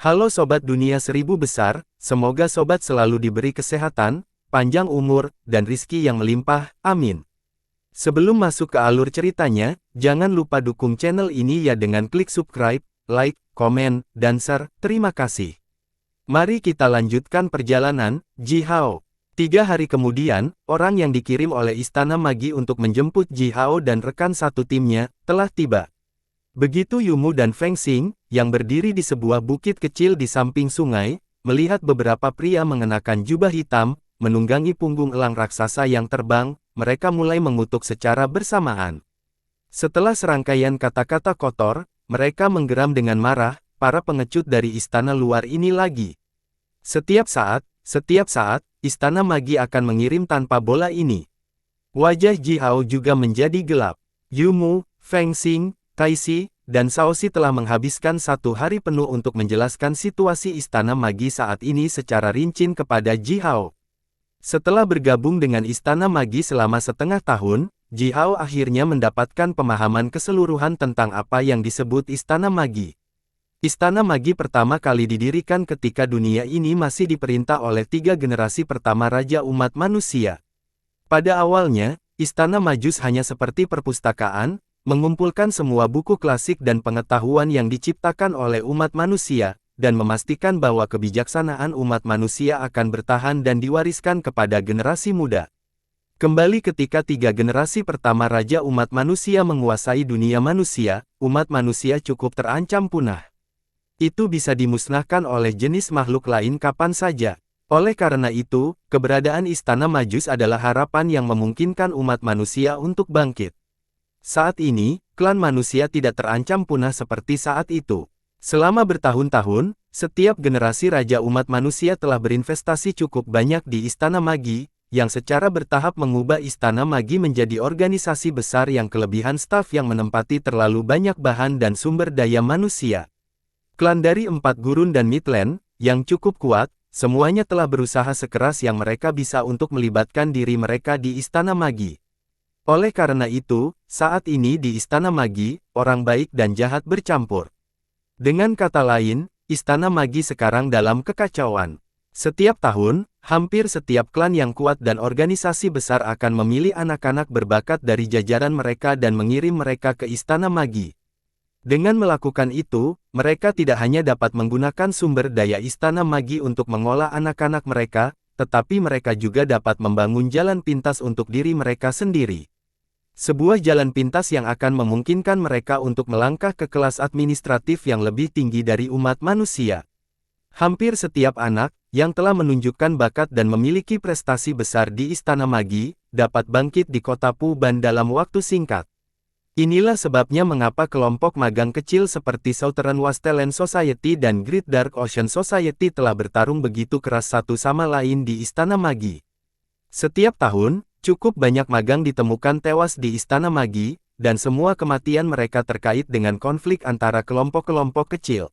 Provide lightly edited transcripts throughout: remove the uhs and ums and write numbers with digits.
Halo Sobat Dunia Seribu Besar, semoga Sobat selalu diberi kesehatan, panjang umur, dan rizki yang melimpah, amin. Sebelum masuk ke alur ceritanya, jangan lupa dukung channel ini ya dengan klik subscribe, like, komen, dan share, terima kasih. Mari kita lanjutkan perjalanan, Ji Hao. 3 hari kemudian, orang yang dikirim oleh Istana Magi untuk menjemput Ji Hao dan rekan satu timnya, telah tiba. Begitu Yumu dan Feng Xing, yang berdiri di sebuah bukit kecil di samping sungai, melihat beberapa pria mengenakan jubah hitam, menunggangi punggung elang raksasa yang terbang, mereka mulai mengutuk secara bersamaan. Setelah serangkaian kata-kata kotor, mereka menggeram dengan marah, para pengecut dari istana luar ini lagi. Setiap saat, istana Magi akan mengirim tanpa bola ini. Wajah Ji Hao juga menjadi gelap. Yumu, Feng Xing, Taixi, dan Shaoxi telah menghabiskan 1 hari penuh untuk menjelaskan situasi Istana Magi saat ini secara rinci kepada Ji Hao. Setelah bergabung dengan Istana Magi selama setengah tahun, Ji Hao akhirnya mendapatkan pemahaman keseluruhan tentang apa yang disebut Istana Magi. Istana Magi pertama kali didirikan ketika dunia ini masih diperintah oleh 3 generasi pertama Raja Umat Manusia. Pada awalnya, Istana Magus hanya seperti perpustakaan, mengumpulkan semua buku klasik dan pengetahuan yang diciptakan oleh umat manusia, dan memastikan bahwa kebijaksanaan umat manusia akan bertahan dan diwariskan kepada generasi muda. Kembali ketika 3 generasi pertama Raja Umat Manusia menguasai dunia manusia, umat manusia cukup terancam punah. Itu bisa dimusnahkan oleh jenis makhluk lain kapan saja. Oleh karena itu, keberadaan Istana Magus adalah harapan yang memungkinkan umat manusia untuk bangkit. Saat ini, klan manusia tidak terancam punah seperti saat itu. Selama bertahun-tahun, setiap generasi Raja Umat Manusia telah berinvestasi cukup banyak di Istana Magi, yang secara bertahap mengubah Istana Magi menjadi organisasi besar yang kelebihan staf yang menempati terlalu banyak bahan dan sumber daya manusia. Klan dari 4 gurun dan Midland, yang cukup kuat, semuanya telah berusaha sekeras yang mereka bisa untuk melibatkan diri mereka di Istana Magi. Oleh karena itu, saat ini di Istana Magi, orang baik dan jahat bercampur. Dengan kata lain, Istana Magi sekarang dalam kekacauan. Setiap tahun, hampir setiap klan yang kuat dan organisasi besar akan memilih anak-anak berbakat dari jajaran mereka dan mengirim mereka ke Istana Magi. Dengan melakukan itu, mereka tidak hanya dapat menggunakan sumber daya Istana Magi untuk mengolah anak-anak mereka, tetapi mereka juga dapat membangun jalan pintas untuk diri mereka sendiri. Sebuah jalan pintas yang akan memungkinkan mereka untuk melangkah ke kelas administratif yang lebih tinggi dari umat manusia. Hampir setiap anak, yang telah menunjukkan bakat dan memiliki prestasi besar di Istana Magi, dapat bangkit di kota Puban dalam waktu singkat. Inilah sebabnya mengapa kelompok magang kecil seperti Southern Wasteland Society dan Great Dark Ocean Society telah bertarung begitu keras satu sama lain di Istana Magi. Setiap tahun, cukup banyak magang ditemukan tewas di Istana Magi, dan semua kematian mereka terkait dengan konflik antara kelompok-kelompok kecil.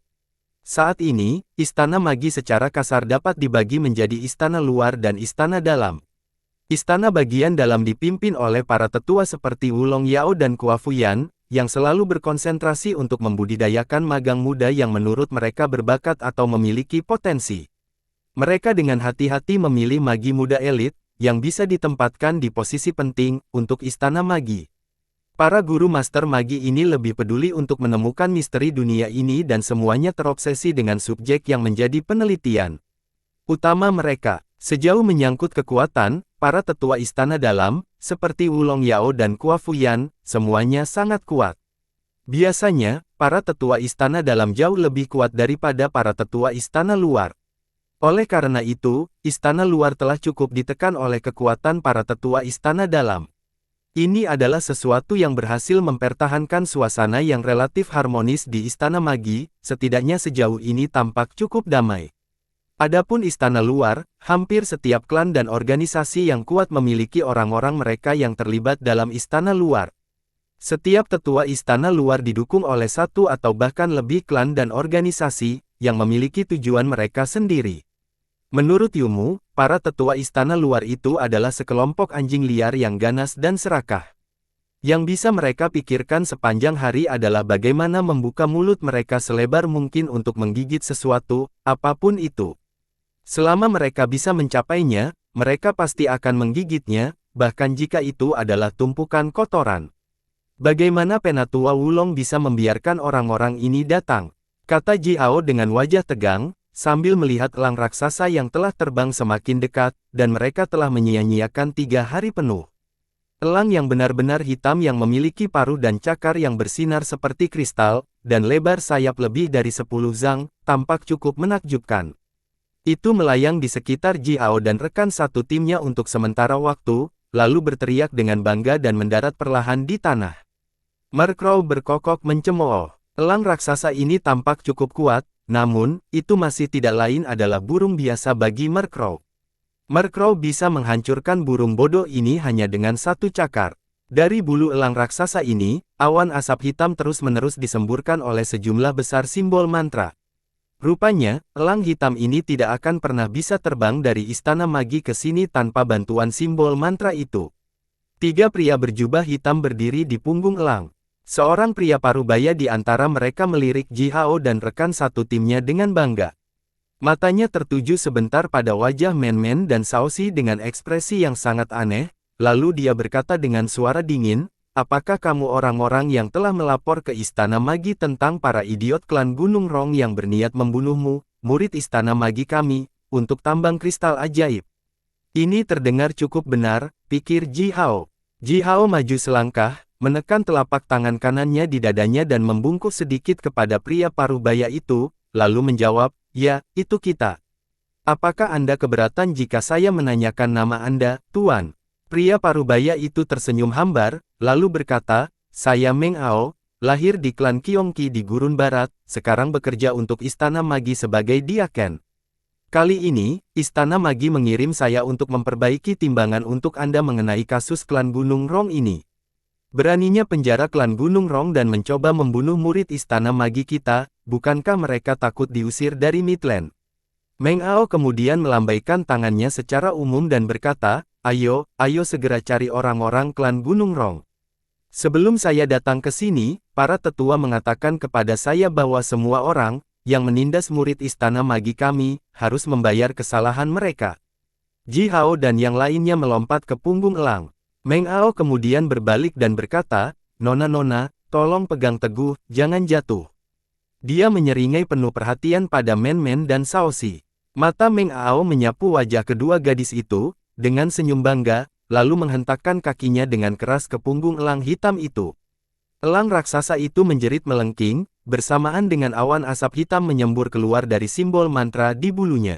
Saat ini, Istana Magi secara kasar dapat dibagi menjadi Istana Luar dan Istana Dalam. Istana bagian dalam dipimpin oleh para tetua seperti Wulong Yao dan Kua Fuyan, yang selalu berkonsentrasi untuk membudidayakan magang muda yang menurut mereka berbakat atau memiliki potensi. Mereka dengan hati-hati memilih magi muda elit, yang bisa ditempatkan di posisi penting untuk Istana Magi. Para guru master magi ini lebih peduli untuk menemukan misteri dunia ini dan semuanya terobsesi dengan subjek yang menjadi penelitian utama mereka. Sejauh menyangkut kekuatan, para tetua Istana Dalam, seperti Wulong Yao dan Kua Fuyan, semuanya sangat kuat. Biasanya, para tetua Istana Dalam jauh lebih kuat daripada para tetua Istana Luar. Oleh karena itu, Istana Luar telah cukup ditekan oleh kekuatan para tetua Istana Dalam. Ini adalah sesuatu yang berhasil mempertahankan suasana yang relatif harmonis di Istana Magi, setidaknya sejauh ini tampak cukup damai. Adapun Istana Luar, hampir setiap klan dan organisasi yang kuat memiliki orang-orang mereka yang terlibat dalam Istana Luar. Setiap tetua Istana Luar didukung oleh 1 atau bahkan lebih klan dan organisasi, yang memiliki tujuan mereka sendiri. Menurut Yumu, para tetua Istana Luar itu adalah sekelompok anjing liar yang ganas dan serakah. Yang bisa mereka pikirkan sepanjang hari adalah bagaimana membuka mulut mereka selebar mungkin untuk menggigit sesuatu, apapun itu. Selama mereka bisa mencapainya, mereka pasti akan menggigitnya, bahkan jika itu adalah tumpukan kotoran. Bagaimana Penatua Wulong bisa membiarkan orang-orang ini datang? Kata Ji Hao dengan wajah tegang, sambil melihat elang raksasa yang telah terbang semakin dekat, dan mereka telah menyia-nyiakan 3 hari penuh. Elang yang benar-benar hitam yang memiliki paruh dan cakar yang bersinar seperti kristal, dan lebar sayap lebih dari 10 zang, tampak cukup menakjubkan. Itu melayang di sekitar Ji Hao dan rekan satu timnya untuk sementara waktu, lalu berteriak dengan bangga dan mendarat perlahan di tanah. Mercrow berkokok mencemooh. Elang raksasa ini tampak cukup kuat, namun, itu masih tidak lain adalah burung biasa bagi Mercrow. Mercrow bisa menghancurkan burung bodoh ini hanya dengan 1 cakar. Dari bulu elang raksasa ini, awan asap hitam terus-menerus disemburkan oleh sejumlah besar simbol mantra. Rupanya, elang hitam ini tidak akan pernah bisa terbang dari istana magi ke sini tanpa bantuan simbol mantra itu. 3 pria berjubah hitam berdiri di punggung elang. Seorang pria parubaya di antara mereka melirik Ji Hao dan rekan satu timnya dengan bangga. Matanya tertuju sebentar pada wajah Men-Men dan Shaoxi dengan ekspresi yang sangat aneh, lalu dia berkata dengan suara dingin, apakah kamu orang-orang yang telah melapor ke Istana Magi tentang para idiot klan Gunung Rong yang berniat membunuhmu, murid Istana Magi kami, untuk tambang kristal ajaib? Ini terdengar cukup benar, pikir Ji Hao. Ji Hao maju selangkah, menekan telapak tangan kanannya di dadanya dan membungkuk sedikit kepada pria parubaya itu, lalu menjawab, ya, itu kita. Apakah Anda keberatan jika saya menanyakan nama Anda, Tuan? Pria parubaya itu tersenyum hambar, lalu berkata, saya Meng Ao, lahir di klan Qiongqi di Gurun Barat, sekarang bekerja untuk Istana Magi sebagai diaken. Kali ini, Istana Magi mengirim saya untuk memperbaiki timbangan untuk Anda mengenai kasus klan Gunung Rong ini. Beraninya penjara klan Gunung Rong dan mencoba membunuh murid Istana Magi kita, bukankah mereka takut diusir dari Midland? Meng Ao kemudian melambaikan tangannya secara umum dan berkata, ayo segera cari orang-orang klan Gunung Rong. Sebelum saya datang ke sini, para tetua mengatakan kepada saya bahwa semua orang yang menindas murid Istana Magi kami harus membayar kesalahan mereka. Ji Hao dan yang lainnya melompat ke punggung elang. Meng Ao kemudian berbalik dan berkata, Nona, tolong pegang teguh, jangan jatuh. Dia menyeringai penuh perhatian pada Men-Men dan Shaoxi. Mata Meng Ao menyapu wajah kedua gadis itu, dengan senyum bangga, lalu menghentakkan kakinya dengan keras ke punggung elang hitam itu. Elang raksasa itu menjerit melengking, bersamaan dengan awan asap hitam menyembur keluar dari simbol mantra di bulunya.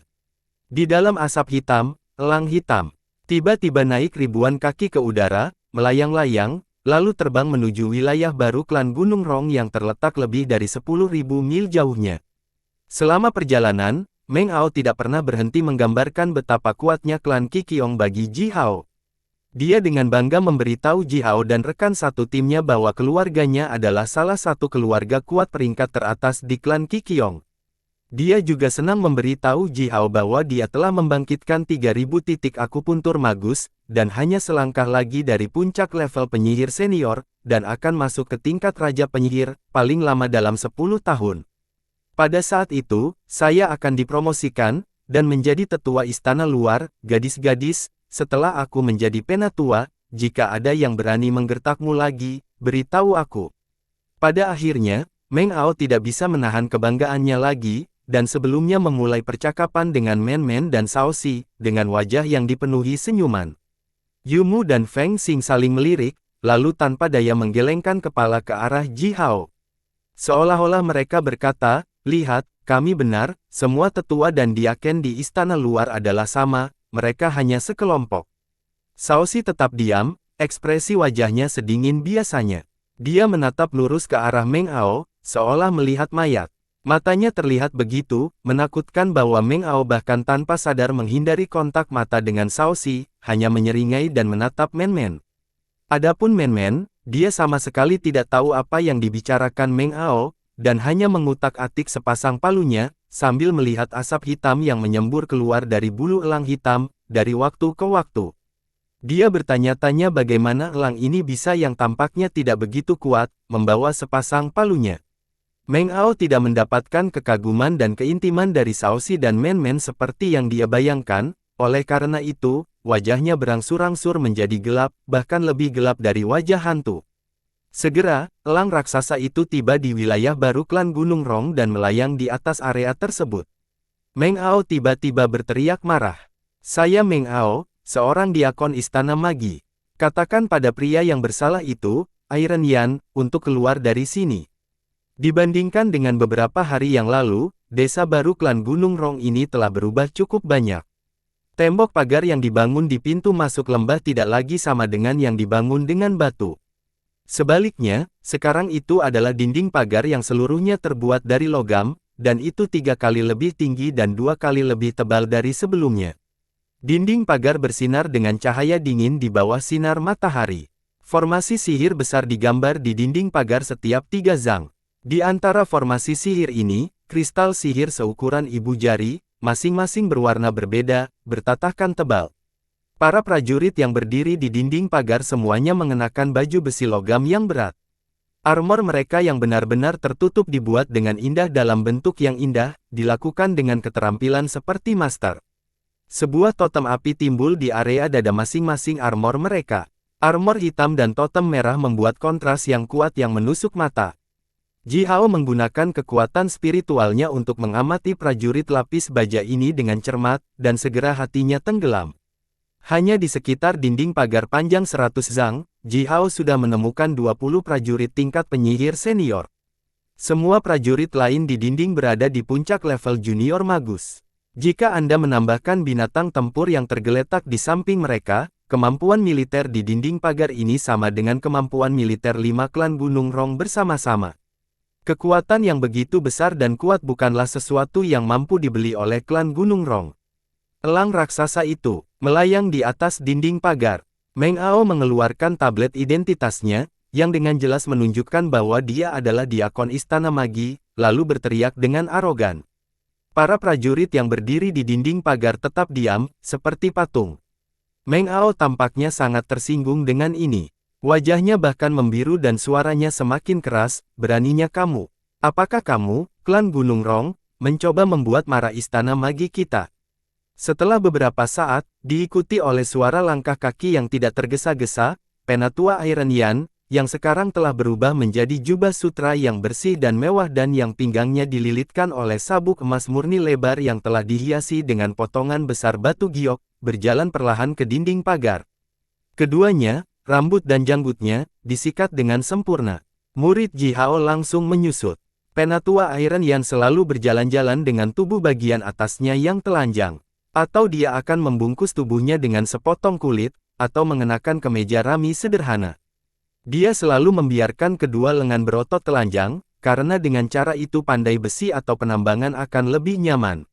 Di dalam asap hitam, elang hitam tiba-tiba naik ribuan kaki ke udara, melayang-layang, lalu terbang menuju wilayah baru klan Gunung Rong yang terletak lebih dari 10.000 mil jauhnya. Selama perjalanan, Meng Ao tidak pernah berhenti menggambarkan betapa kuatnya klan Qiqiong bagi Ji Hao. Dia dengan bangga memberitahu Ji Hao dan rekan satu timnya bahwa keluarganya adalah salah satu keluarga kuat peringkat teratas di klan Qiqiong. Dia juga senang memberitahu Ji Hao bahwa dia telah membangkitkan 3.000 titik akupuntur magus, dan hanya selangkah lagi dari puncak level penyihir senior, dan akan masuk ke tingkat raja penyihir, paling lama dalam 10 tahun. Pada saat itu, saya akan dipromosikan, dan menjadi tetua istana luar, gadis-gadis, setelah aku menjadi penatua, jika ada yang berani menggertakmu lagi, beritahu aku. Pada akhirnya, Meng Ao tidak bisa menahan kebanggaannya lagi, dan sebelumnya memulai percakapan dengan Men-Men dan Shaoxi, dengan wajah yang dipenuhi senyuman. Yumu dan Feng Xing saling melirik, lalu tanpa daya menggelengkan kepala ke arah Ji Hao. Seolah-olah mereka berkata, lihat, kami benar, semua tetua dan diaken di istana luar adalah sama, mereka hanya sekelompok. Shaoxi tetap diam, ekspresi wajahnya sedingin biasanya. Dia menatap lurus ke arah Meng Ao, seolah melihat mayat. Matanya terlihat begitu menakutkan bahwa Meng Ao bahkan tanpa sadar menghindari kontak mata dengan Shaoxi, hanya menyeringai dan menatap Men-Men. Adapun Men-Men, dia sama sekali tidak tahu apa yang dibicarakan Meng Ao, dan hanya mengutak-atik sepasang palunya, sambil melihat asap hitam yang menyembur keluar dari bulu elang hitam, dari waktu ke waktu. Dia bertanya-tanya bagaimana elang ini bisa yang tampaknya tidak begitu kuat, membawa sepasang palunya. Meng Ao tidak mendapatkan kekaguman dan keintiman dari Shaoxi dan Men Men seperti yang dia bayangkan, oleh karena itu, wajahnya berangsur-angsur menjadi gelap, bahkan lebih gelap dari wajah hantu. Segera, elang raksasa itu tiba di wilayah baru klan Gunung Rong dan melayang di atas area tersebut. Meng Ao tiba-tiba berteriak marah. Saya Meng Ao, seorang diakon istana magi. Katakan pada pria yang bersalah itu, Iron Yan, untuk keluar dari sini. Dibandingkan dengan beberapa hari yang lalu, desa baru klan Gunung Rong ini telah berubah cukup banyak. Tembok pagar yang dibangun di pintu masuk lembah tidak lagi sama dengan yang dibangun dengan batu. Sebaliknya, sekarang itu adalah dinding pagar yang seluruhnya terbuat dari logam, dan itu 3 kali lebih tinggi dan 2 kali lebih tebal dari sebelumnya. Dinding pagar bersinar dengan cahaya dingin di bawah sinar matahari. Formasi sihir besar digambar di dinding pagar setiap 3 zang. Di antara formasi sihir ini, kristal sihir seukuran ibu jari, masing-masing berwarna berbeda, bertatahkan tebal. Para prajurit yang berdiri di dinding pagar semuanya mengenakan baju besi logam yang berat. Armor mereka yang benar-benar tertutup dibuat dengan indah dalam bentuk yang indah, dilakukan dengan keterampilan seperti master. Sebuah totem api timbul di area dada masing-masing armor mereka. Armor hitam dan totem merah membuat kontras yang kuat yang menusuk mata. Ji Hao menggunakan kekuatan spiritualnya untuk mengamati prajurit lapis baja ini dengan cermat, dan segera hatinya tenggelam. Hanya di sekitar dinding pagar panjang 100 zang, Ji Hao sudah menemukan 20 prajurit tingkat penyihir senior. Semua prajurit lain di dinding berada di puncak level junior magus. Jika Anda menambahkan binatang tempur yang tergeletak di samping mereka, kemampuan militer di dinding pagar ini sama dengan kemampuan militer 5 klan Gunung Rong bersama-sama. Kekuatan yang begitu besar dan kuat bukanlah sesuatu yang mampu dibeli oleh klan Gunung Rong. Elang raksasa itu melayang di atas dinding pagar. Meng Ao mengeluarkan tablet identitasnya, yang dengan jelas menunjukkan bahwa dia adalah diakon istana magi, lalu berteriak dengan arogan. Para prajurit yang berdiri di dinding pagar tetap diam, seperti patung. Meng Ao tampaknya sangat tersinggung dengan ini. Wajahnya bahkan membiru dan suaranya semakin keras, beraninya kamu. Apakah kamu, klan Gunung Rong, mencoba membuat marah istana magi kita? Setelah beberapa saat, diikuti oleh suara langkah kaki yang tidak tergesa-gesa, Penatua Iron Yan, yang sekarang telah berubah menjadi jubah sutra yang bersih dan mewah dan yang pinggangnya dililitkan oleh sabuk emas murni lebar yang telah dihiasi dengan potongan besar batu giok, berjalan perlahan ke dinding pagar. Keduanya, rambut dan janggutnya, disikat dengan sempurna. Murid Ji Hao langsung menyusut. Penatua Iron Yan selalu berjalan-jalan dengan tubuh bagian atasnya yang telanjang. Atau dia akan membungkus tubuhnya dengan sepotong kulit, atau mengenakan kemeja rami sederhana. Dia selalu membiarkan kedua lengan berotot telanjang, karena dengan cara itu pandai besi atau penambangan akan lebih nyaman.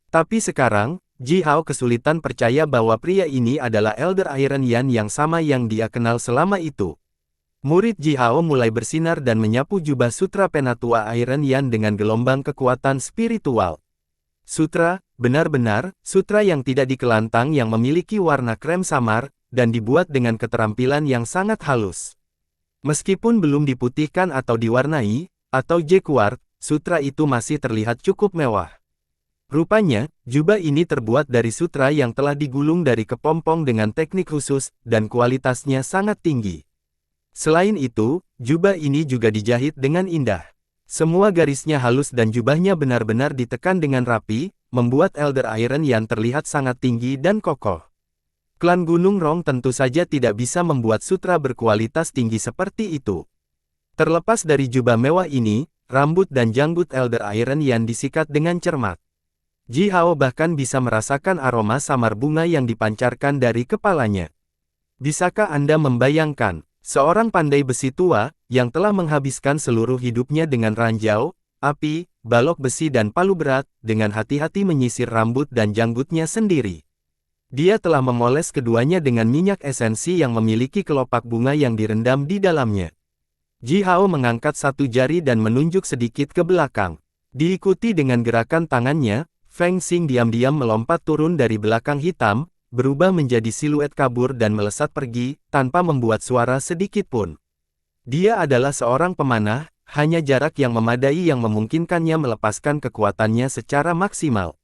Tapi sekarang, Ji Hao kesulitan percaya bahwa pria ini adalah Elder Iron Yan yang sama yang dia kenal selama itu. Murid Ji Hao mulai bersinar dan menyapu jubah sutra Penatua Iron Yan dengan gelombang kekuatan spiritual. Sutra, benar-benar, sutra yang tidak dikelantang yang memiliki warna krem samar, dan dibuat dengan keterampilan yang sangat halus. Meskipun belum diputihkan atau diwarnai, atau jekuart, sutra itu masih terlihat cukup mewah. Rupanya, jubah ini terbuat dari sutra yang telah digulung dari kepompong dengan teknik khusus, dan kualitasnya sangat tinggi. Selain itu, jubah ini juga dijahit dengan indah. Semua garisnya halus dan jubahnya benar-benar ditekan dengan rapi, membuat Elder Iron Yan terlihat sangat tinggi dan kokoh. Klan Gunung Rong tentu saja tidak bisa membuat sutra berkualitas tinggi seperti itu. Terlepas dari jubah mewah ini, rambut dan janggut Elder Iron Yan disikat dengan cermat. Ji Hao bahkan bisa merasakan aroma samar bunga yang dipancarkan dari kepalanya. Bisakah Anda membayangkan? Seorang pandai besi tua, yang telah menghabiskan seluruh hidupnya dengan ranjau, api, balok besi dan palu berat, dengan hati-hati menyisir rambut dan janggutnya sendiri. Dia telah memoles keduanya dengan minyak esensi yang memiliki kelopak bunga yang direndam di dalamnya. Ji Hao mengangkat satu jari dan menunjuk sedikit ke belakang. Diikuti dengan gerakan tangannya, Feng Xing diam-diam melompat turun dari belakang hitam, berubah menjadi siluet kabur dan melesat pergi, tanpa membuat suara sedikit pun. Dia adalah seorang pemanah, hanya jarak yang memadai yang memungkinkannya melepaskan kekuatannya secara maksimal.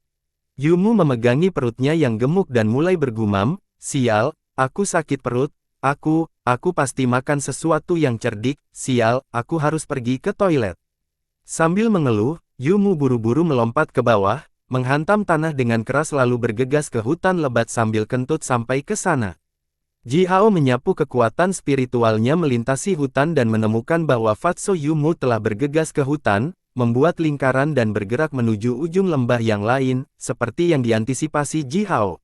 Yumu memegangi perutnya yang gemuk dan mulai bergumam, "Sial, aku sakit perut, aku pasti makan sesuatu yang cerdik, sial, aku harus pergi ke toilet." Sambil mengeluh, Yumu buru-buru melompat ke bawah, menghantam tanah dengan keras lalu bergegas ke hutan lebat sambil kentut sampai ke sana. Ji Hao menyapu kekuatan spiritualnya melintasi hutan dan menemukan bahwa Fatso Yumu telah bergegas ke hutan, membuat lingkaran dan bergerak menuju ujung lembah yang lain, seperti yang diantisipasi Ji Hao.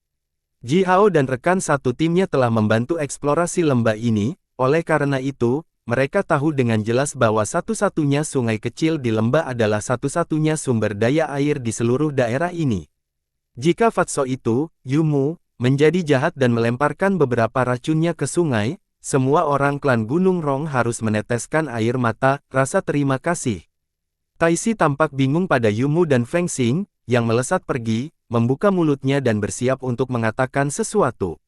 Ji Hao dan rekan satu timnya telah membantu eksplorasi lembah ini, oleh karena itu, mereka tahu dengan jelas bahwa satu-satunya sungai kecil di lembah adalah satu-satunya sumber daya air di seluruh daerah ini. Jika Fatso itu, Yumu, menjadi jahat dan melemparkan beberapa racunnya ke sungai, semua orang klan Gunung Rong harus meneteskan air mata, rasa terima kasih. Taisi tampak bingung pada Yumu dan Feng Xing, yang melesat pergi, membuka mulutnya dan bersiap untuk mengatakan sesuatu.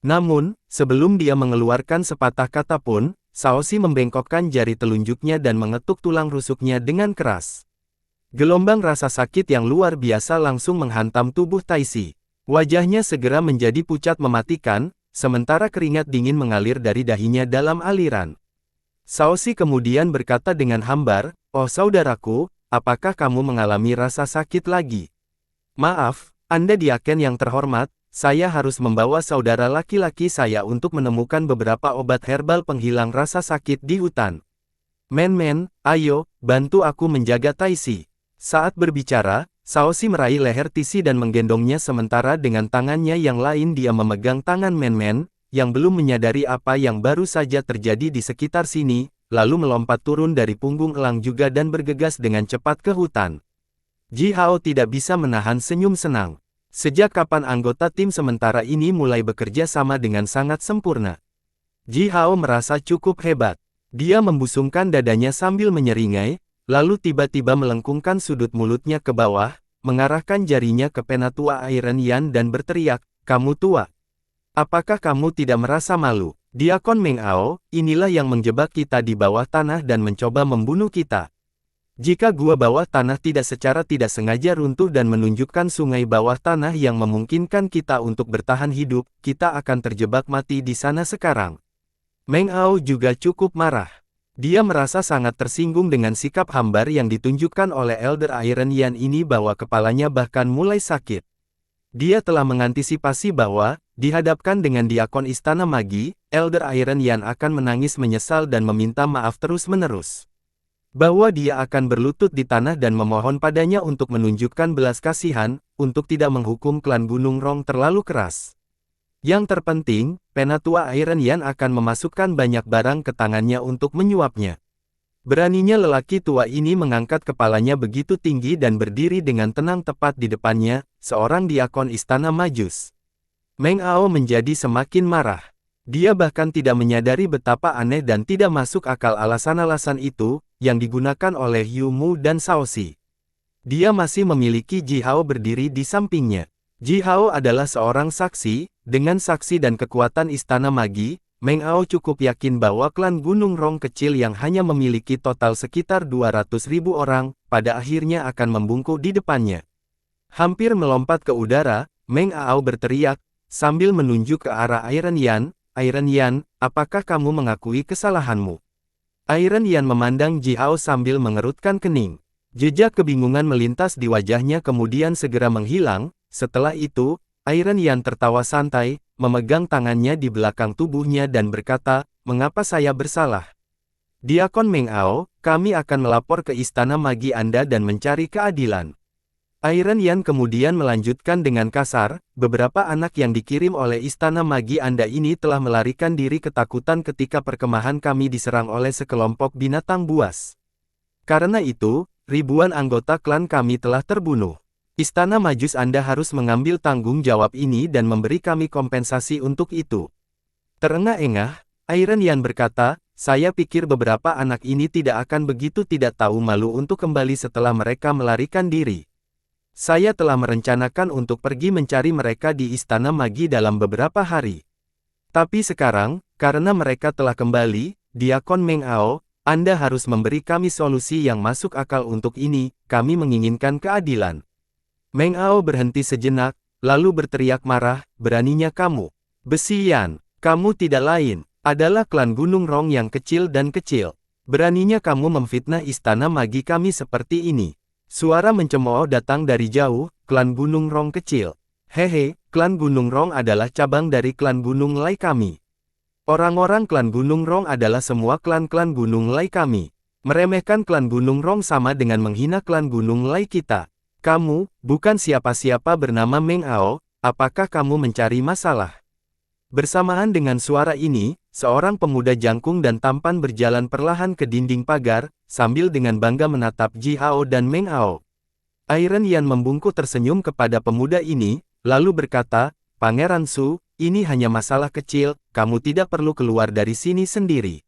Namun, sebelum dia mengeluarkan sepatah kata pun, Shaoxi membengkokkan jari telunjuknya dan mengetuk tulang rusuknya dengan keras. Gelombang rasa sakit yang luar biasa langsung menghantam tubuh Taisi. Wajahnya segera menjadi pucat mematikan, sementara keringat dingin mengalir dari dahinya dalam aliran. Shaoxi kemudian berkata dengan hambar, "Oh saudaraku, apakah kamu mengalami rasa sakit lagi?" "Maaf, Anda Diaken yang terhormat, saya harus membawa saudara laki-laki saya untuk menemukan beberapa obat herbal penghilang rasa sakit di hutan. Men, ayo, bantu aku menjaga Taisi." Saat berbicara, Shaoxi meraih leher Taisi dan menggendongnya sementara dengan tangannya yang lain dia memegang tangan Men, yang belum menyadari apa yang baru saja terjadi di sekitar sini, lalu melompat turun dari punggung elang juga dan bergegas dengan cepat ke hutan. Ji Hao tidak bisa menahan senyum senang. Sejak kapan anggota tim sementara ini mulai bekerja sama dengan sangat sempurna? Ji Hao merasa cukup hebat. Dia membusungkan dadanya sambil menyeringai, lalu tiba-tiba melengkungkan sudut mulutnya ke bawah, mengarahkan jarinya ke Penatua Iron Yan dan berteriak, "Kamu tua. Apakah kamu tidak merasa malu? Diakon Meng Ao, inilah yang menjebak kita di bawah tanah dan mencoba membunuh kita. Jika gua bawah tanah secara tidak sengaja runtuh dan menunjukkan sungai bawah tanah yang memungkinkan kita untuk bertahan hidup, kita akan terjebak mati di sana sekarang." Meng Ao juga cukup marah. Dia merasa sangat tersinggung dengan sikap hambar yang ditunjukkan oleh Elder Iron Yan ini bahwa kepalanya bahkan mulai sakit. Dia telah mengantisipasi bahwa, dihadapkan dengan Diakon Istana Magi, Elder Iron Yan akan menangis menyesal dan meminta maaf terus-menerus. Bahwa dia akan berlutut di tanah dan memohon padanya untuk menunjukkan belas kasihan, untuk tidak menghukum klan Gunung Rong terlalu keras. Yang terpenting, Penatua Iron Yan akan memasukkan banyak barang ke tangannya untuk menyuapnya. Beraninya lelaki tua ini mengangkat kepalanya begitu tinggi dan berdiri dengan tenang tepat di depannya, seorang diakon istana Majus. Meng Ao menjadi semakin marah. Dia bahkan tidak menyadari betapa aneh dan tidak masuk akal alasan-alasan itu, yang digunakan oleh Yumu dan Shaoxi. Dia masih memiliki Ji Hao berdiri di sampingnya. Ji Hao adalah seorang saksi, dengan saksi dan kekuatan istana magi, Meng Ao cukup yakin bahwa klan Gunung Rong kecil yang hanya memiliki total sekitar 200.000 orang, pada akhirnya akan membungkuk di depannya. Hampir melompat ke udara, Meng Ao berteriak, sambil menunjuk ke arah Iron Yan, "Iron Yan, apakah kamu mengakui kesalahanmu?" Iron Yan memandang Ji Hao sambil mengerutkan kening. Jejak kebingungan melintas di wajahnya kemudian segera menghilang. Setelah itu, Iron Yan tertawa santai, memegang tangannya di belakang tubuhnya dan berkata, "Mengapa saya bersalah? Diakon Meng Ao, kami akan melapor ke istana magi Anda dan mencari keadilan." Iron Yan kemudian melanjutkan dengan kasar, "Beberapa anak yang dikirim oleh istana magi Anda ini telah melarikan diri ketakutan ketika perkemahan kami diserang oleh sekelompok binatang buas. Karena itu, ribuan anggota klan kami telah terbunuh. Istana Majus Anda harus mengambil tanggung jawab ini dan memberi kami kompensasi untuk itu." Terengah-engah, Iron Yan berkata, "Saya pikir beberapa anak ini tidak akan begitu tidak tahu malu untuk kembali setelah mereka melarikan diri. Saya telah merencanakan untuk pergi mencari mereka di Istana Magi dalam beberapa hari. Tapi sekarang, karena mereka telah kembali, Diakon Meng Ao, Anda harus memberi kami solusi yang masuk akal untuk ini, kami menginginkan keadilan. Meng Ao berhenti sejenak, lalu berteriak marah, beraninya kamu. Besian, kamu tidak lain, adalah klan Gunung Rong yang kecil dan kecil. Beraninya kamu memfitnah Istana Magi kami seperti ini. Suara mencemooh datang dari jauh, klan Gunung Rong kecil. Hehe, klan Gunung Rong adalah cabang dari klan Gunung Lai kami. Orang-orang klan Gunung Rong adalah semua klan-klan Gunung Lai kami. Meremehkan klan Gunung Rong sama dengan menghina klan Gunung Lai kita. Kamu, bukan siapa-siapa bernama Meng Ao, apakah kamu mencari masalah? Bersamaan dengan suara ini, seorang pemuda jangkung dan tampan berjalan perlahan ke dinding pagar, sambil dengan bangga menatap Ji Hao dan Meng Ao. Iron Yan membungkuk tersenyum kepada pemuda ini, lalu berkata, Pangeran Su, ini hanya masalah kecil, kamu tidak perlu keluar dari sini sendiri.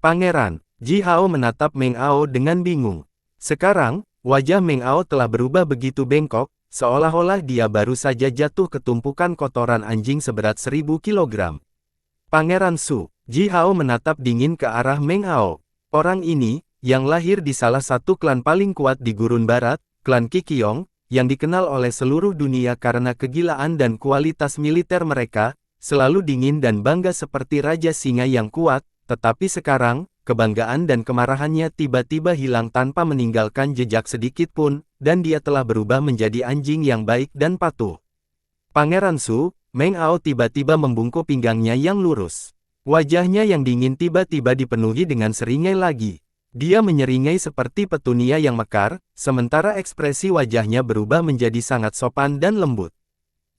Pangeran, Ji Hao menatap Meng Ao dengan bingung. Sekarang, wajah Meng Ao telah berubah begitu bengkok, seolah-olah dia baru saja jatuh ke tumpukan kotoran anjing seberat 1000 kilogram. Pangeran Su, Ji Hao menatap dingin ke arah Meng Ao. Orang ini, yang lahir di salah satu klan paling kuat di Gurun Barat, klan Qiqiong, yang dikenal oleh seluruh dunia karena kegilaan dan kualitas militer mereka, selalu dingin dan bangga seperti Raja Singa yang kuat, tetapi sekarang, kebanggaan dan kemarahannya tiba-tiba hilang tanpa meninggalkan jejak sedikit pun, dan dia telah berubah menjadi anjing yang baik dan patuh. Pangeran Su, Meng Ao tiba-tiba membungkuk pinggangnya yang lurus. Wajahnya yang dingin tiba-tiba dipenuhi dengan seringai lagi. Dia menyeringai seperti petunia yang mekar, sementara ekspresi wajahnya berubah menjadi sangat sopan dan lembut.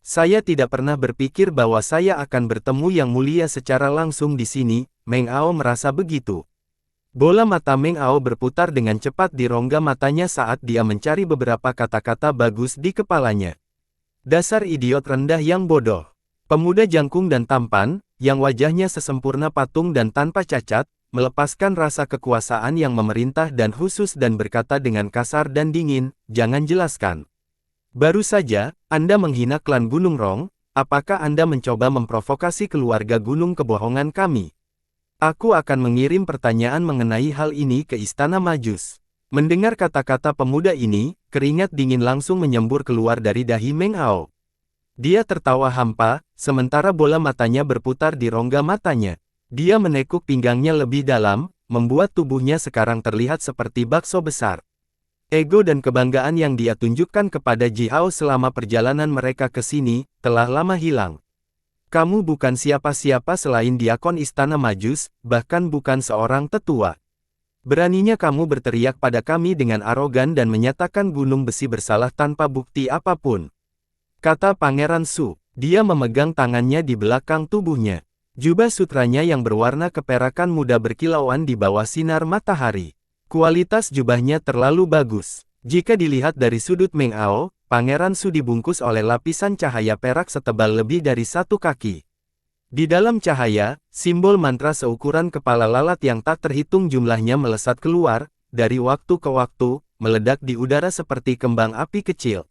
Saya tidak pernah berpikir bahwa saya akan bertemu Yang Mulia secara langsung di sini, Meng Ao merasa begitu. Bola mata Meng Ao berputar dengan cepat di rongga matanya saat dia mencari beberapa kata-kata bagus di kepalanya. Dasar idiot rendah yang bodoh. Pemuda jangkung dan tampan, yang wajahnya sesempurna patung dan tanpa cacat, melepaskan rasa kekuasaan yang memerintah dan khusus dan berkata dengan kasar dan dingin, jangan jelaskan. Baru saja, Anda menghina klan Gunung Rong, apakah Anda mencoba memprovokasi keluarga Gunung Kebohongan kami? Aku akan mengirim pertanyaan mengenai hal ini ke Istana Majus. Mendengar kata-kata pemuda ini, keringat dingin langsung menyembur keluar dari dahi Meng Ao. Dia tertawa hampa, sementara bola matanya berputar di rongga matanya. Dia menekuk pinggangnya lebih dalam, membuat tubuhnya sekarang terlihat seperti bakso besar. Ego dan kebanggaan yang dia tunjukkan kepada Ji Hao selama perjalanan mereka ke sini, telah lama hilang. Kamu bukan siapa-siapa selain Diakon Istana Majus, bahkan bukan seorang tetua. Beraninya kamu berteriak pada kami dengan arogan dan menyatakan gunung besi bersalah tanpa bukti apapun. Kata Pangeran Su, dia memegang tangannya di belakang tubuhnya. Jubah sutranya yang berwarna keperakan muda berkilauan di bawah sinar matahari. Kualitas jubahnya terlalu bagus. Jika dilihat dari sudut Meng Ao, Pangeran Su dibungkus oleh lapisan cahaya perak setebal lebih dari 1 kaki. Di dalam cahaya, simbol mantra seukuran kepala lalat yang tak terhitung jumlahnya melesat keluar, dari waktu ke waktu, meledak di udara seperti kembang api kecil.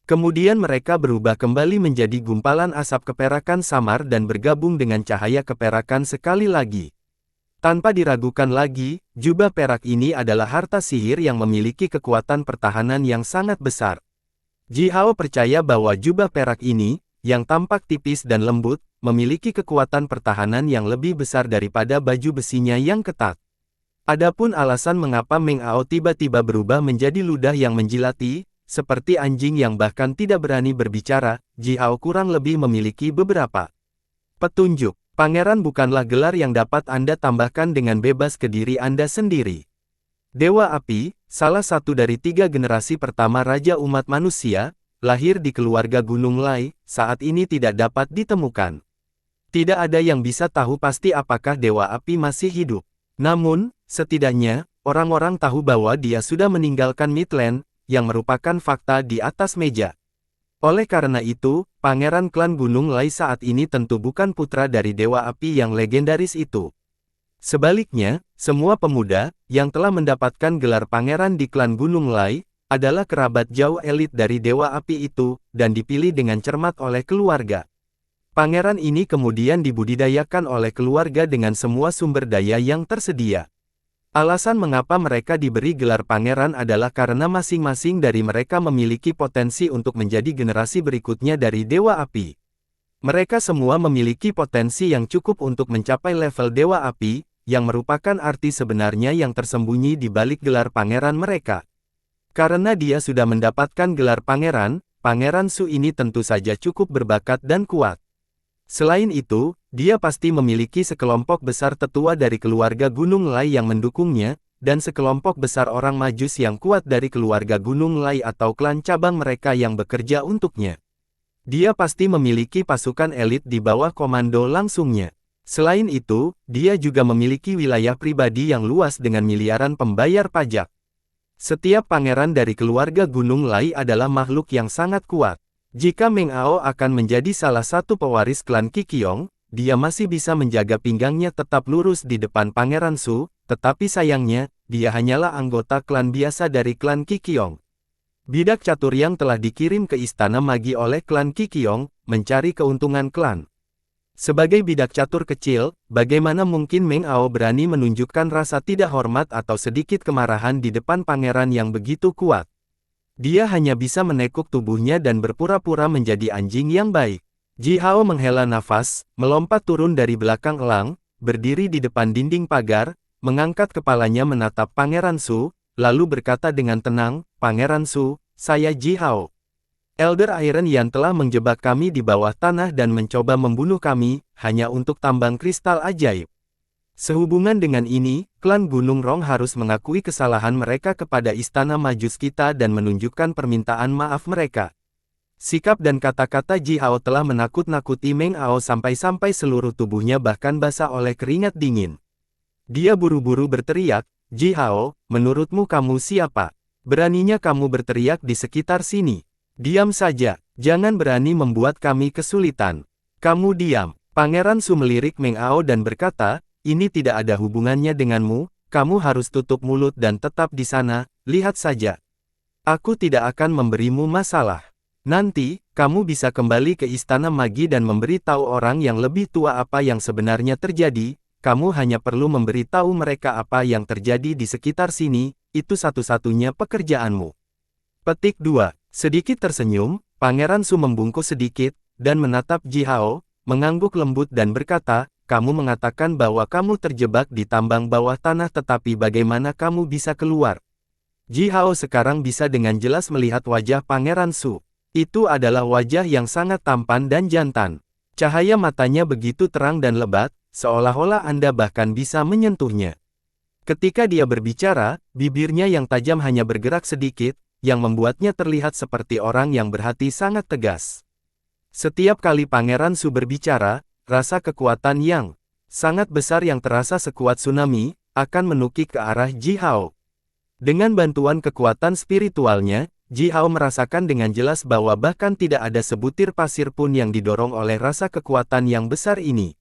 Kemudian mereka berubah kembali menjadi gumpalan asap keperakan samar dan bergabung dengan cahaya keperakan sekali lagi. Tanpa diragukan lagi, jubah perak ini adalah harta sihir yang memiliki kekuatan pertahanan yang sangat besar. Ji Hao percaya bahwa jubah perak ini, yang tampak tipis dan lembut, memiliki kekuatan pertahanan yang lebih besar daripada baju besinya yang ketat. Adapun alasan mengapa Meng Ao tiba-tiba berubah menjadi ludah yang menjilati, seperti anjing yang bahkan tidak berani berbicara, Ji Hao kurang lebih memiliki beberapa petunjuk. Pangeran bukanlah gelar yang dapat Anda tambahkan dengan bebas ke diri Anda sendiri. Dewa Api, salah satu dari 3 generasi pertama Raja Umat Manusia, lahir di keluarga Gunung Lai, saat ini tidak dapat ditemukan. Tidak ada yang bisa tahu pasti apakah Dewa Api masih hidup. Namun, setidaknya, orang-orang tahu bahwa dia sudah meninggalkan Midland, yang merupakan fakta di atas meja. Oleh karena itu, Pangeran Klan Gunung Lai saat ini tentu bukan putra dari Dewa Api yang legendaris itu. Sebaliknya, semua pemuda, yang telah mendapatkan gelar pangeran di klan Gunung Lai, adalah kerabat jauh elit dari Dewa Api itu, dan dipilih dengan cermat oleh keluarga. Pangeran ini kemudian dibudidayakan oleh keluarga dengan semua sumber daya yang tersedia. Alasan mengapa mereka diberi gelar pangeran adalah karena masing-masing dari mereka memiliki potensi untuk menjadi generasi berikutnya dari Dewa Api. Mereka semua memiliki potensi yang cukup untuk mencapai level Dewa Api, yang merupakan arti sebenarnya yang tersembunyi di balik gelar pangeran mereka. Karena dia sudah mendapatkan gelar pangeran, Pangeran Su ini tentu saja cukup berbakat dan kuat. Selain itu, dia pasti memiliki sekelompok besar tetua dari keluarga Gunung Lai yang mendukungnya, dan sekelompok besar orang Majus yang kuat dari keluarga Gunung Lai atau klan cabang mereka yang bekerja untuknya. Dia pasti memiliki pasukan elit di bawah komando langsungnya. Selain itu, dia juga memiliki wilayah pribadi yang luas dengan miliaran pembayar pajak. Setiap pangeran dari keluarga Gunung Lai adalah makhluk yang sangat kuat. Jika Meng Ao akan menjadi salah satu pewaris klan Qiqiong, dia masih bisa menjaga pinggangnya tetap lurus di depan Pangeran Su, tetapi sayangnya, dia hanyalah anggota klan biasa dari klan Qiqiong. Bidak catur yang telah dikirim ke Istana Magi oleh klan Qiqiong, mencari keuntungan klan. Sebagai bidak catur kecil, bagaimana mungkin Meng Ao berani menunjukkan rasa tidak hormat atau sedikit kemarahan di depan pangeran yang begitu kuat? Dia hanya bisa menekuk tubuhnya dan berpura-pura menjadi anjing yang baik. Ji Hao menghela nafas, melompat turun dari belakang elang, berdiri di depan dinding pagar, mengangkat kepalanya menatap Pangeran Su, lalu berkata dengan tenang, "Pangeran Su, saya Ji Hao. Elder Iron yang telah menjebak kami di bawah tanah dan mencoba membunuh kami, hanya untuk tambang kristal ajaib. Sehubungan dengan ini, klan Gunung Rong harus mengakui kesalahan mereka kepada Istana Majus kita dan menunjukkan permintaan maaf mereka." Sikap dan kata-kata Ji Hao telah menakut-nakuti Meng Ao sampai-sampai seluruh tubuhnya bahkan basah oleh keringat dingin. Dia buru-buru berteriak, "Ji Hao, menurutmu kamu siapa? Beraninya kamu berteriak di sekitar sini? Diam saja, jangan berani membuat kami kesulitan. Kamu diam." Pangeran Su melirik Meng Ao dan berkata, "Ini tidak ada hubungannya denganmu, kamu harus tutup mulut dan tetap di sana, lihat saja. Aku tidak akan memberimu masalah. Nanti, kamu bisa kembali ke Istana Magi dan memberitahu orang yang lebih tua apa yang sebenarnya terjadi, kamu hanya perlu memberitahu mereka apa yang terjadi di sekitar sini, itu satu-satunya pekerjaanmu." Petik 2. Sedikit tersenyum, Pangeran Su membungkuk sedikit, dan menatap Ji Hao, mengangguk lembut dan berkata, "Kamu mengatakan bahwa kamu terjebak di tambang bawah tanah tetapi bagaimana kamu bisa keluar?" Ji Hao sekarang bisa dengan jelas melihat wajah Pangeran Su. Itu adalah wajah yang sangat tampan dan jantan. Cahaya matanya begitu terang dan lebat, seolah-olah Anda bahkan bisa menyentuhnya. Ketika dia berbicara, bibirnya yang tajam hanya bergerak sedikit, yang membuatnya terlihat seperti orang yang berhati sangat tegas. Setiap kali Pangeran Su berbicara, rasa kekuatan yang sangat besar yang terasa sekuat tsunami, akan menukik ke arah Ji Hao. Dengan bantuan kekuatan spiritualnya, Ji Hao merasakan dengan jelas bahwa bahkan tidak ada sebutir pasir pun yang didorong oleh rasa kekuatan yang besar ini.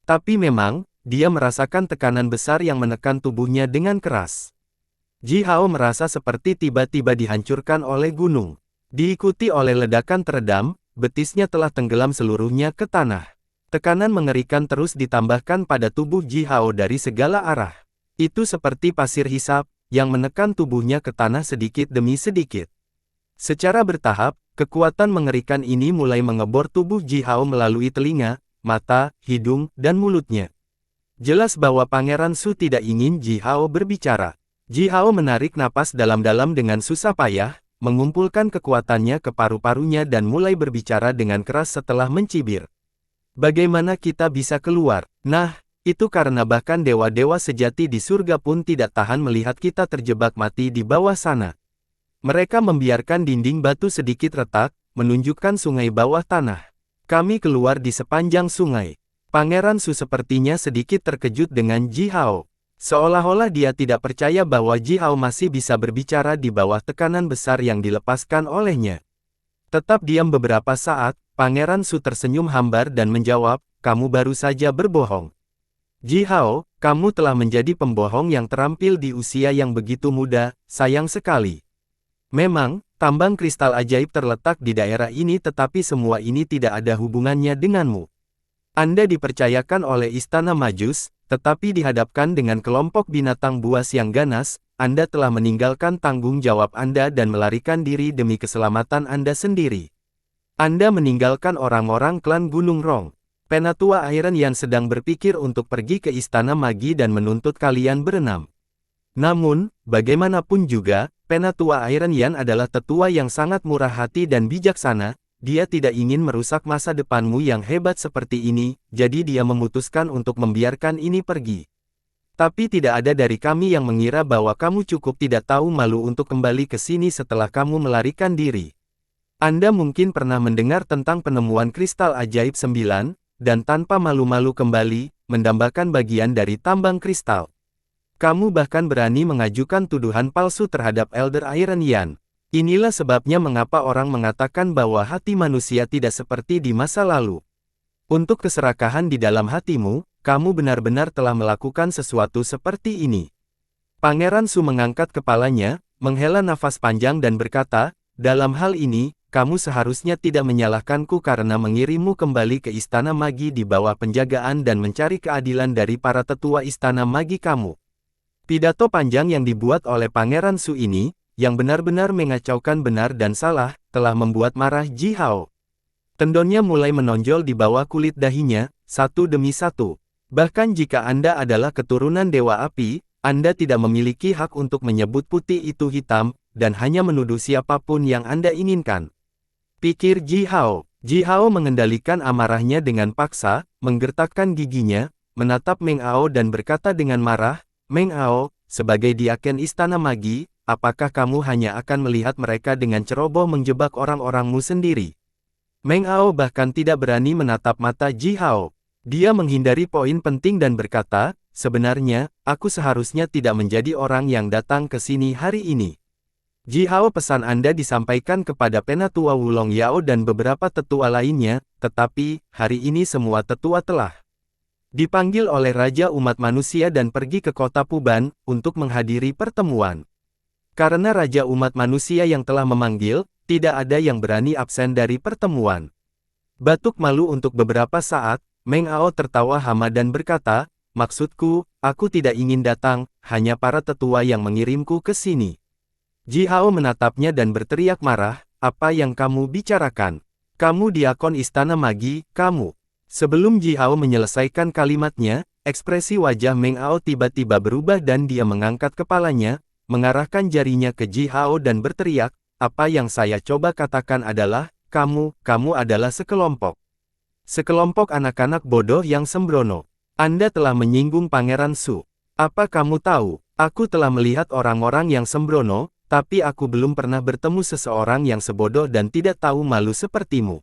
Tapi memang, dia merasakan tekanan besar yang menekan tubuhnya dengan keras. Ji Hao merasa seperti tiba-tiba dihancurkan oleh gunung. Diikuti oleh ledakan teredam, betisnya telah tenggelam seluruhnya ke tanah. Tekanan mengerikan terus ditambahkan pada tubuh Ji Hao dari segala arah. Itu seperti pasir hisap, yang menekan tubuhnya ke tanah sedikit demi sedikit. Secara bertahap, kekuatan mengerikan ini mulai mengebor tubuh Ji Hao melalui telinga, mata, hidung, dan mulutnya. Jelas bahwa Pangeran Su tidak ingin Ji Hao berbicara. Ji Hao menarik napas dalam-dalam dengan susah payah, mengumpulkan kekuatannya ke paru-parunya dan mulai berbicara dengan keras setelah mencibir. "Bagaimana kita bisa keluar? Nah, itu karena bahkan dewa-dewa sejati di surga pun tidak tahan melihat kita terjebak mati di bawah sana. Mereka membiarkan dinding batu sedikit retak, menunjukkan sungai bawah tanah. Kami keluar di sepanjang sungai." Pangeran Su sepertinya sedikit terkejut dengan Ji Hao. Seolah-olah dia tidak percaya bahwa Ji Hao masih bisa berbicara di bawah tekanan besar yang dilepaskan olehnya. Tetap diam beberapa saat, Pangeran Su tersenyum hambar dan menjawab, "Kamu baru saja berbohong. Ji Hao, kamu telah menjadi pembohong yang terampil di usia yang begitu muda, sayang sekali." Memang, tambang kristal ajaib terletak di daerah ini tetapi semua ini tidak ada hubungannya denganmu. Anda dipercayakan oleh Istana Majus, tetapi dihadapkan dengan kelompok binatang buas yang ganas, Anda telah meninggalkan tanggung jawab Anda dan melarikan diri demi keselamatan Anda sendiri. Anda meninggalkan orang-orang klan Gunung Rong. Penatua Iron Yan sedang berpikir untuk pergi ke Istana Magi dan menuntut kalian berenam. Namun, bagaimanapun juga, Penatua Iron Yan adalah tetua yang sangat murah hati dan bijaksana. Dia tidak ingin merusak masa depanmu yang hebat seperti ini, jadi dia memutuskan untuk membiarkan ini pergi. Tapi tidak ada dari kami yang mengira bahwa kamu cukup tidak tahu malu untuk kembali ke sini setelah kamu melarikan diri. Anda mungkin pernah mendengar tentang penemuan kristal ajaib 9, dan tanpa malu-malu kembali, mendambakan bagian dari tambang kristal. Kamu bahkan berani mengajukan tuduhan palsu terhadap Elder Iron Yan. Inilah sebabnya mengapa orang mengatakan bahwa hati manusia tidak seperti di masa lalu. Untuk keserakahan di dalam hatimu, kamu benar-benar telah melakukan sesuatu seperti ini. Pangeran Su mengangkat kepalanya, menghela nafas panjang dan berkata, dalam hal ini, kamu seharusnya tidak menyalahkanku karena mengirimmu kembali ke Istana Magi di bawah penjagaan dan mencari keadilan dari para tetua Istana Magi kamu. Pidato panjang yang dibuat oleh Pangeran Su ini, yang benar-benar mengacaukan benar dan salah, telah membuat marah Ji Hao. Tendonnya mulai menonjol di bawah kulit dahinya, satu demi satu. Bahkan jika Anda adalah keturunan Dewa Api, Anda tidak memiliki hak untuk menyebut putih itu hitam, dan hanya menuduh siapapun yang Anda inginkan. Pikir Ji Hao. Ji Hao mengendalikan amarahnya dengan paksa, menggertakkan giginya, menatap Meng Ao dan berkata dengan marah, Meng Ao, sebagai diaken Istana Magi, apakah kamu hanya akan melihat mereka dengan ceroboh menjebak orang-orangmu sendiri? Meng Ao bahkan tidak berani menatap mata Ji Hao. Dia menghindari poin penting dan berkata, sebenarnya, aku seharusnya tidak menjadi orang yang datang ke sini hari ini. Ji Hao, pesan Anda disampaikan kepada Penatua Wulong Yao dan beberapa tetua lainnya, tetapi, hari ini semua tetua telah dipanggil oleh Raja Umat Manusia dan pergi ke kota Puban, untuk menghadiri pertemuan. Karena Raja Umat Manusia yang telah memanggil, tidak ada yang berani absen dari pertemuan. Batuk malu untuk beberapa saat, Meng Ao tertawa hama dan berkata, maksudku, aku tidak ingin datang, hanya para tetua yang mengirimku ke sini. Ji Hao menatapnya dan berteriak marah, apa yang kamu bicarakan? Kamu diakon Istana Magi, kamu. Sebelum Ji Hao menyelesaikan kalimatnya, ekspresi wajah Meng Ao tiba-tiba berubah dan dia mengangkat kepalanya, mengarahkan jarinya ke Ji Hao dan berteriak, apa yang saya coba katakan adalah, kamu adalah sekelompok anak-anak bodoh yang sembrono. Anda telah menyinggung Pangeran Su. Apa kamu tahu, aku telah melihat orang-orang yang sembrono, tapi aku belum pernah bertemu seseorang yang sebodoh dan tidak tahu malu sepertimu.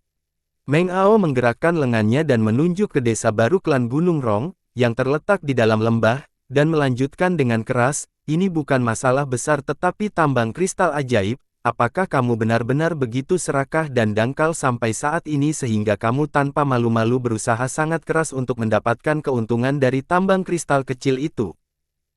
Meng Ao menggerakkan lengannya dan menunjuk ke desa baru klan Gunung Rong, yang terletak di dalam lembah, dan melanjutkan dengan keras, ini bukan masalah besar tetapi tambang kristal ajaib, apakah kamu benar-benar begitu serakah dan dangkal sampai saat ini sehingga kamu tanpa malu-malu berusaha sangat keras untuk mendapatkan keuntungan dari tambang kristal kecil itu?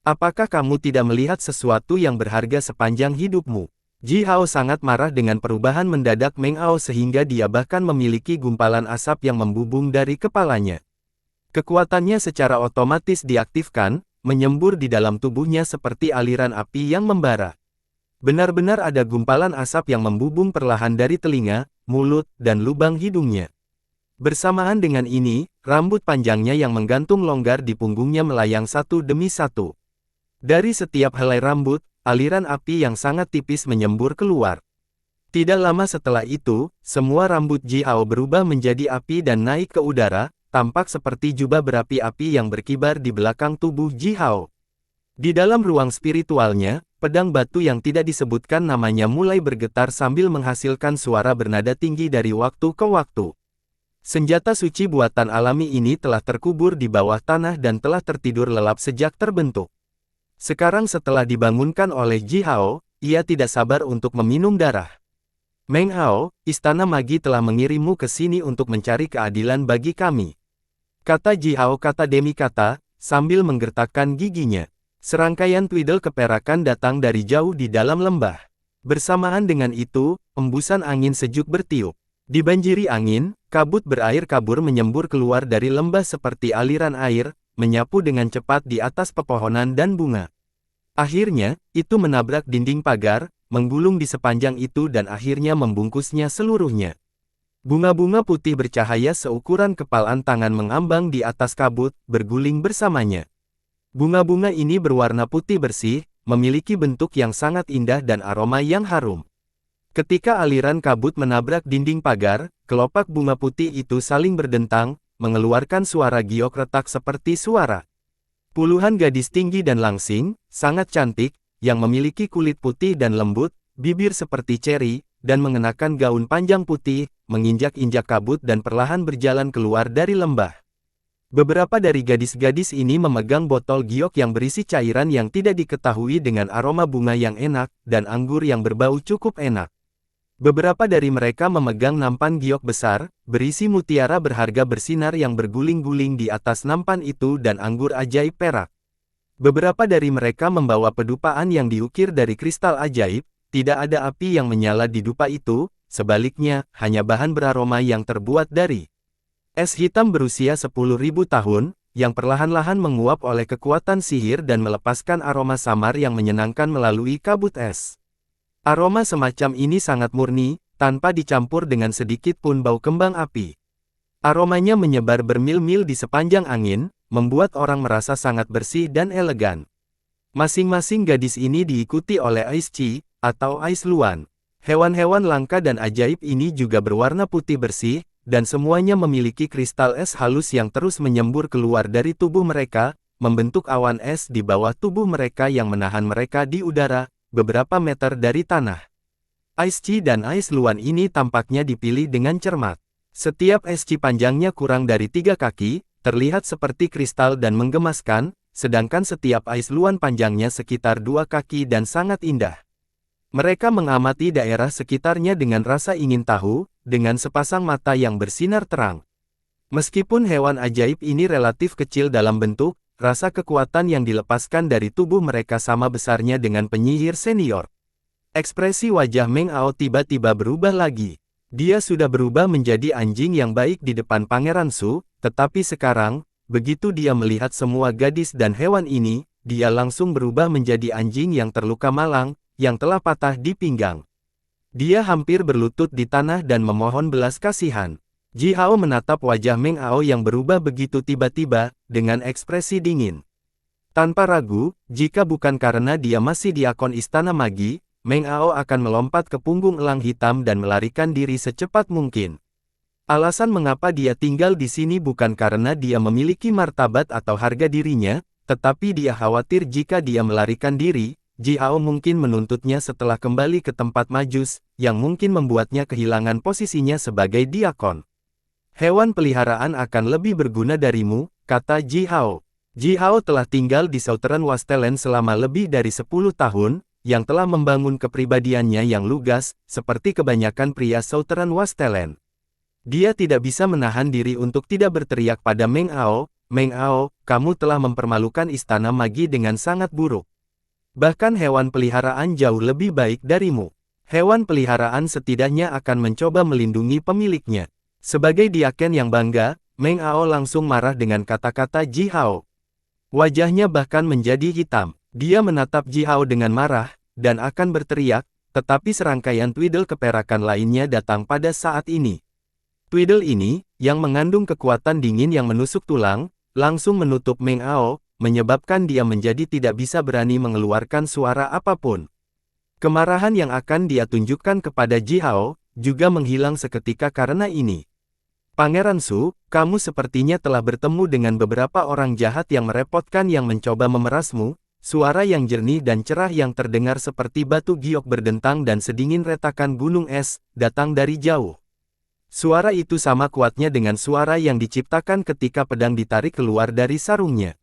Apakah kamu tidak melihat sesuatu yang berharga sepanjang hidupmu? Ji Hao sangat marah dengan perubahan mendadak Meng Ao sehingga dia bahkan memiliki gumpalan asap yang membubung dari kepalanya. Kekuatannya secara otomatis diaktifkan, menyembur di dalam tubuhnya seperti aliran api yang membara. Benar-benar ada gumpalan asap yang membubung perlahan dari telinga, mulut, dan lubang hidungnya. Bersamaan dengan ini, rambut panjangnya yang menggantung longgar di punggungnya melayang satu demi satu. Dari setiap helai rambut, aliran api yang sangat tipis menyembur keluar. Tidak lama setelah itu, semua rambut Ji Hao berubah menjadi api dan naik ke udara, tampak seperti jubah berapi-api yang berkibar di belakang tubuh Ji Hao. Di dalam ruang spiritualnya, pedang batu yang tidak disebutkan namanya mulai bergetar sambil menghasilkan suara bernada tinggi dari waktu ke waktu. Senjata suci buatan alami ini telah terkubur di bawah tanah dan telah tertidur lelap sejak terbentuk. Sekarang setelah dibangunkan oleh Ji Hao, ia tidak sabar untuk meminum darah. Meng Ao, Istana Magi telah mengirimmu ke sini untuk mencari keadilan bagi kami. Kata Ji Hao kata demi kata, sambil menggertakkan giginya. Serangkaian tweedle keperakan datang dari jauh di dalam lembah. Bersamaan dengan itu, embusan angin sejuk bertiup. Dibanjiri angin, kabut berair kabur menyembur keluar dari lembah seperti aliran air, menyapu dengan cepat di atas pepohonan dan bunga. Akhirnya, itu menabrak dinding pagar, menggulung di sepanjang itu dan akhirnya membungkusnya seluruhnya. Bunga-bunga putih bercahaya seukuran kepalan tangan mengambang di atas kabut, berguling bersamanya. Bunga-bunga ini berwarna putih bersih, memiliki bentuk yang sangat indah dan aroma yang harum. Ketika aliran kabut menabrak dinding pagar, kelopak bunga putih itu saling berdentang, mengeluarkan suara giok retak seperti suara. Puluhan gadis tinggi dan langsing, sangat cantik, yang memiliki kulit putih dan lembut, bibir seperti ceri, dan mengenakan gaun panjang putih, menginjak-injak kabut dan perlahan berjalan keluar dari lembah. Beberapa dari gadis-gadis ini memegang botol giok yang berisi cairan yang tidak diketahui dengan aroma bunga yang enak, dan anggur yang berbau cukup enak. Beberapa dari mereka memegang nampan giok besar, berisi mutiara berharga bersinar yang berguling-guling di atas nampan itu dan anggur ajaib perak. Beberapa dari mereka membawa pedupaan yang diukir dari kristal ajaib, tidak ada api yang menyala di dupa itu, sebaliknya, hanya bahan beraroma yang terbuat dari es hitam berusia 10.000 tahun, yang perlahan-lahan menguap oleh kekuatan sihir dan melepaskan aroma samar yang menyenangkan melalui kabut es. Aroma semacam ini sangat murni, tanpa dicampur dengan sedikit pun bau kembang api. Aromanya menyebar bermil-mil di sepanjang angin, membuat orang merasa sangat bersih dan elegan. Masing-masing gadis ini diikuti oleh Ais Chi, atau Ais Luan. Hewan-hewan langka dan ajaib ini juga berwarna putih bersih, dan semuanya memiliki kristal es halus yang terus menyembur keluar dari tubuh mereka, membentuk awan es di bawah tubuh mereka yang menahan mereka di udara, beberapa meter dari tanah. Ais Chi dan Ais Luan ini tampaknya dipilih dengan cermat. Setiap Ais Chi panjangnya kurang dari 3 kaki, terlihat seperti kristal dan menggemaskan, sedangkan setiap Ais Luan panjangnya sekitar 2 kaki dan sangat indah. Mereka mengamati daerah sekitarnya dengan rasa ingin tahu, dengan sepasang mata yang bersinar terang. Meskipun hewan ajaib ini relatif kecil dalam bentuk, rasa kekuatan yang dilepaskan dari tubuh mereka sama besarnya dengan penyihir senior. Ekspresi wajah Meng Ao tiba-tiba berubah lagi. Dia sudah berubah menjadi anjing yang baik di depan Pangeran Su, tetapi sekarang, begitu dia melihat semua gadis dan hewan ini, dia langsung berubah menjadi anjing yang terluka malang, yang telah patah di pinggang. Dia hampir berlutut di tanah dan memohon belas kasihan. Ji Hao menatap wajah Meng Ao yang berubah begitu tiba-tiba, dengan ekspresi dingin. Tanpa ragu, jika bukan karena dia masih diakon Istana Magi, Meng Ao akan melompat ke punggung elang hitam dan melarikan diri secepat mungkin. Alasan mengapa dia tinggal di sini bukan karena dia memiliki martabat atau harga dirinya, tetapi dia khawatir jika dia melarikan diri, Ji Hao mungkin menuntutnya setelah kembali ke tempat majus, yang mungkin membuatnya kehilangan posisinya sebagai diakon. Hewan peliharaan akan lebih berguna darimu, kata Ji Hao. Ji Hao telah tinggal di Southern Wastelen selama lebih dari 10 tahun, yang telah membangun kepribadiannya yang lugas, seperti kebanyakan pria Southern Wastelen. Dia tidak bisa menahan diri untuk tidak berteriak pada Meng Ao, Meng Ao, kamu telah mempermalukan Istana Magi dengan sangat buruk. Bahkan hewan peliharaan jauh lebih baik darimu. Hewan peliharaan setidaknya akan mencoba melindungi pemiliknya. Sebagai diaken yang bangga, Meng Ao langsung marah dengan kata-kata Ji Hao. Wajahnya bahkan menjadi hitam. Dia menatap Ji Hao dengan marah, dan akan berteriak, tetapi serangkaian Tweedle keperakan lainnya datang pada saat ini. Tweedle ini, yang mengandung kekuatan dingin yang menusuk tulang, langsung menutup Meng Ao, menyebabkan dia menjadi tidak bisa berani mengeluarkan suara apapun. Kemarahan yang akan dia tunjukkan kepada Ji Hao, juga menghilang seketika karena ini. Pangeran Su, kamu sepertinya telah bertemu dengan beberapa orang jahat yang merepotkan yang mencoba memerasmu. Suara yang jernih dan cerah yang terdengar seperti batu giok berdentang dan sedingin retakan gunung es, datang dari jauh. Suara itu sama kuatnya dengan suara yang diciptakan ketika pedang ditarik keluar dari sarungnya.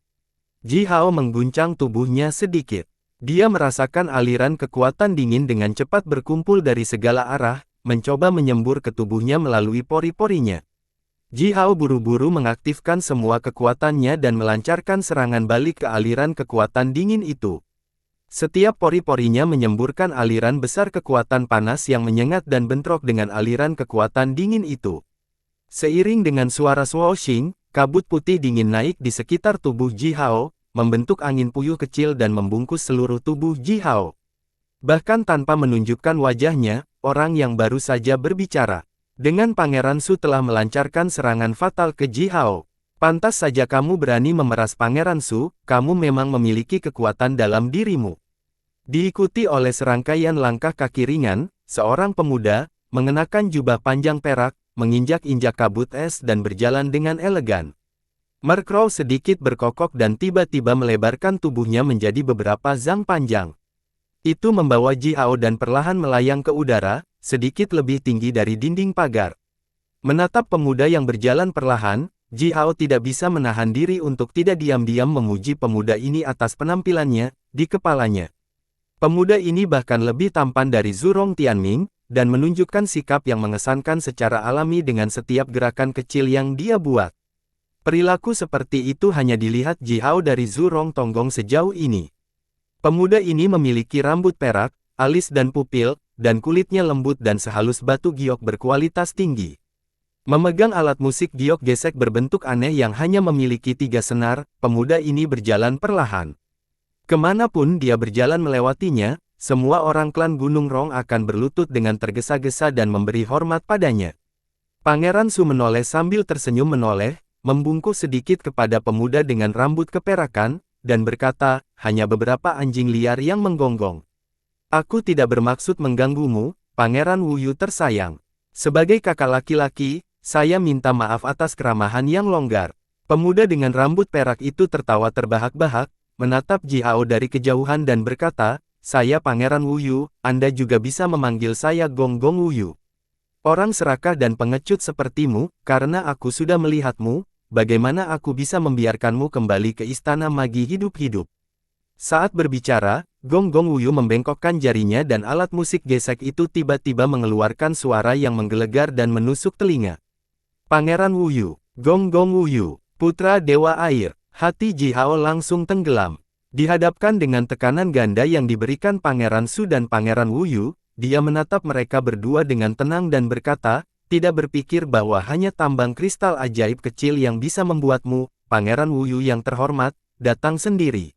Ji Hao mengguncang tubuhnya sedikit. Dia merasakan aliran kekuatan dingin dengan cepat berkumpul dari segala arah, mencoba menyembur ke tubuhnya melalui pori-porinya. Ji Hao buru-buru mengaktifkan semua kekuatannya dan melancarkan serangan balik ke aliran kekuatan dingin itu. Setiap pori-porinya menyemburkan aliran besar kekuatan panas yang menyengat dan bentrok dengan aliran kekuatan dingin itu. Seiring dengan suara swooshing, kabut putih dingin naik di sekitar tubuh Ji Hao, membentuk angin puyuh kecil dan membungkus seluruh tubuh Ji Hao. Bahkan tanpa menunjukkan wajahnya, orang yang baru saja berbicara. Dengan Pangeran Su telah melancarkan serangan fatal ke Ji Hao. Pantas saja kamu berani memeras Pangeran Su, kamu memang memiliki kekuatan dalam dirimu. Diikuti oleh serangkaian langkah kaki ringan, seorang pemuda, mengenakan jubah panjang perak, menginjak-injak kabut es dan berjalan dengan elegan. Mark Crow sedikit berkokok dan tiba-tiba melebarkan tubuhnya menjadi beberapa zang panjang. Itu membawa Ji Hao dan perlahan melayang ke udara, sedikit lebih tinggi dari dinding pagar. Menatap pemuda yang berjalan perlahan, Ji Hao tidak bisa menahan diri untuk tidak diam-diam memuji pemuda ini atas penampilannya di kepalanya. Pemuda ini bahkan lebih tampan dari Zhurong Tianming, dan menunjukkan sikap yang mengesankan secara alami dengan setiap gerakan kecil yang dia buat. Perilaku seperti itu hanya dilihat Ji Hao dari Zhurong Tonggong sejauh ini. Pemuda ini memiliki rambut perak, alis dan pupil, dan kulitnya lembut dan sehalus batu giok berkualitas tinggi. Memegang alat musik giok gesek berbentuk aneh yang hanya memiliki 3 senar, pemuda ini berjalan perlahan. Kemanapun dia berjalan melewatinya, semua orang klan Gunung Rong akan berlutut dengan tergesa-gesa dan memberi hormat padanya. Pangeran Su menoleh sambil tersenyum menoleh, membungkuk sedikit kepada pemuda dengan rambut keperakan, dan berkata, hanya beberapa anjing liar yang menggonggong. Aku tidak bermaksud mengganggumu, Pangeran Wu Yu tersayang. Sebagai kakak laki-laki, saya minta maaf atas keramahan yang longgar. Pemuda dengan rambut perak itu tertawa terbahak-bahak, menatap Ji Hao dari kejauhan dan berkata, saya Pangeran Wu Yu, Anda juga bisa memanggil saya Gonggong Wu Yu. Orang serakah dan pengecut sepertimu, karena aku sudah melihatmu, bagaimana aku bisa membiarkanmu kembali ke Istana Magi hidup-hidup. Saat berbicara, Gonggong Wu Yu membengkokkan jarinya dan alat musik gesek itu tiba-tiba mengeluarkan suara yang menggelegar dan menusuk telinga. Pangeran Wu Yu, Gonggong Wu Yu, putra Dewa Air. Hati Ji Hao langsung tenggelam. Dihadapkan dengan tekanan ganda yang diberikan Pangeran Su dan Pangeran Wu Yu, dia menatap mereka berdua dengan tenang dan berkata, tidak berpikir bahwa hanya tambang kristal ajaib kecil yang bisa membuatmu, Pangeran Wu Yu yang terhormat, datang sendiri.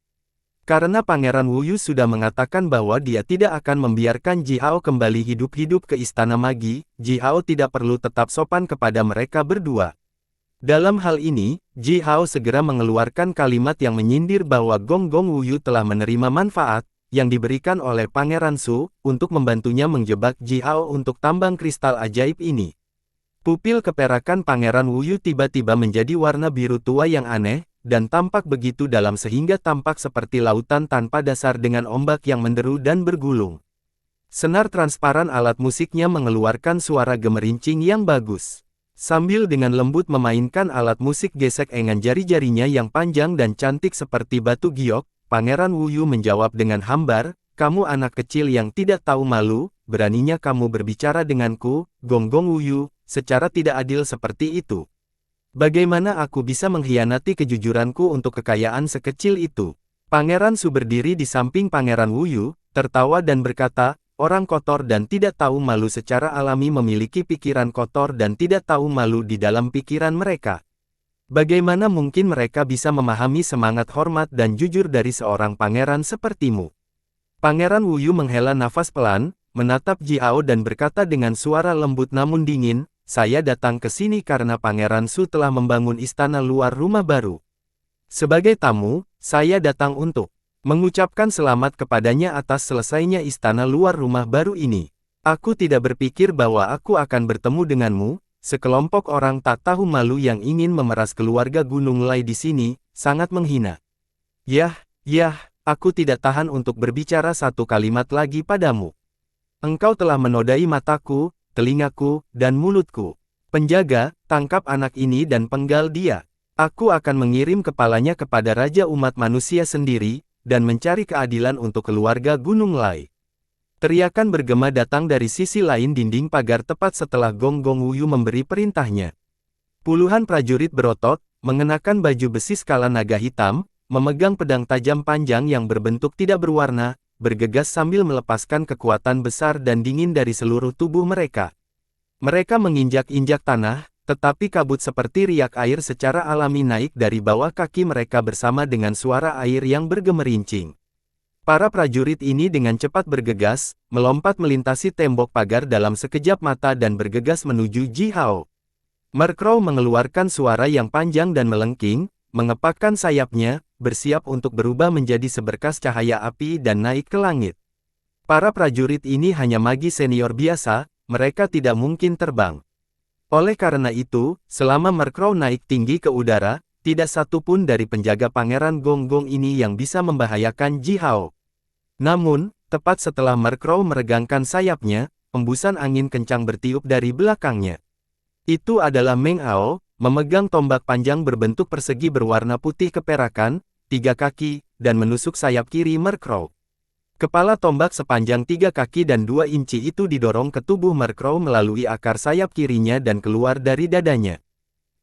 Karena Pangeran Wu Yu sudah mengatakan bahwa dia tidak akan membiarkan Ji Hao kembali hidup-hidup ke Istana Magi, Ji Hao tidak perlu tetap sopan kepada mereka berdua. Dalam hal ini, Ji Hao segera mengeluarkan kalimat yang menyindir bahwa Gonggong Wu Yu telah menerima manfaat yang diberikan oleh Pangeran Su untuk membantunya menjebak Ji Hao untuk tambang kristal ajaib ini. Pupil keperakan Pangeran Wu Yu tiba-tiba menjadi warna biru tua yang aneh, dan tampak begitu dalam sehingga tampak seperti lautan tanpa dasar dengan ombak yang menderu dan bergulung. Senar transparan alat musiknya mengeluarkan suara gemerincing yang bagus. Sambil dengan lembut memainkan alat musik gesek engan jari-jarinya yang panjang dan cantik seperti batu giok, Pangeran Wu Yu menjawab dengan hambar, kamu anak kecil yang tidak tahu malu, beraninya kamu berbicara denganku, Gonggong Wu Yu, secara tidak adil seperti itu. Bagaimana aku bisa mengkhianati kejujuranku untuk kekayaan sekecil itu? Pangeran Su berdiri di samping Pangeran Wu Yu, tertawa dan berkata, orang kotor dan tidak tahu malu secara alami memiliki pikiran kotor dan tidak tahu malu di dalam pikiran mereka. Bagaimana mungkin mereka bisa memahami semangat hormat dan jujur dari seorang pangeran sepertimu? Pangeran Wu Yu menghela nafas pelan, menatap Ji Hao dan berkata dengan suara lembut namun dingin, saya datang ke sini karena Pangeran Su telah membangun istana luar rumah baru. Sebagai tamu, saya datang untuk mengucapkan selamat kepadanya atas selesainya istana luar rumah baru ini. Aku tidak berpikir bahwa aku akan bertemu denganmu, sekelompok orang tak tahu malu yang ingin memeras keluarga Gunung Lai di sini, sangat menghina. Yah, aku tidak tahan untuk berbicara satu kalimat lagi padamu. Engkau telah menodai mataku, telingaku, dan mulutku. Penjaga, tangkap anak ini dan penggal dia. Aku akan mengirim kepalanya kepada Raja Umat Manusia sendiri, dan mencari keadilan untuk keluarga Gunung Lai. Teriakan bergema datang dari sisi lain dinding pagar tepat setelah Gonggong Wu Yu memberi perintahnya. Puluhan prajurit berotot, mengenakan baju besi skala naga hitam, memegang pedang tajam panjang yang berbentuk tidak berwarna, bergegas sambil melepaskan kekuatan besar dan dingin dari seluruh tubuh mereka. Mereka menginjak-injak tanah, tetapi kabut seperti riak air secara alami naik dari bawah kaki mereka bersama dengan suara air yang bergemerincing. Para prajurit ini dengan cepat bergegas, melompat melintasi tembok pagar dalam sekejap mata dan bergegas menuju Ji Hao. Mark Crow mengeluarkan suara yang panjang dan melengking, mengepakkan sayapnya, bersiap untuk berubah menjadi seberkas cahaya api dan naik ke langit. Para prajurit ini hanya magi senior biasa, mereka tidak mungkin terbang. Oleh karena itu, selama Mark Crow naik tinggi ke udara, tidak satu pun dari penjaga Pangeran Gonggong ini yang bisa membahayakan Ji Hao. Namun, tepat setelah Mark Crow meregangkan sayapnya, hembusan angin kencang bertiup dari belakangnya. Itu adalah Meng Hao, memegang tombak panjang berbentuk persegi berwarna putih keperakan, 3 kaki, dan menusuk sayap kiri Mark Crow. Kepala tombak sepanjang 3 kaki dan 2 inci itu didorong ke tubuh Mark Crow melalui akar sayap kirinya dan keluar dari dadanya.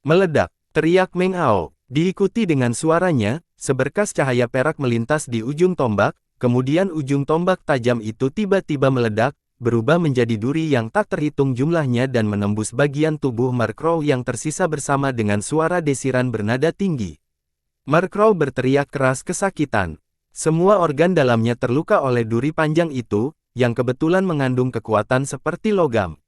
Meledak, teriak Meng Hao. Diikuti dengan suaranya, seberkas cahaya perak melintas di ujung tombak, kemudian ujung tombak tajam itu tiba-tiba meledak, berubah menjadi duri yang tak terhitung jumlahnya dan menembus bagian tubuh Mark Crow yang tersisa bersama dengan suara desiran bernada tinggi. Mark Crow berteriak keras kesakitan. Semua organ dalamnya terluka oleh duri panjang itu, yang kebetulan mengandung kekuatan seperti logam.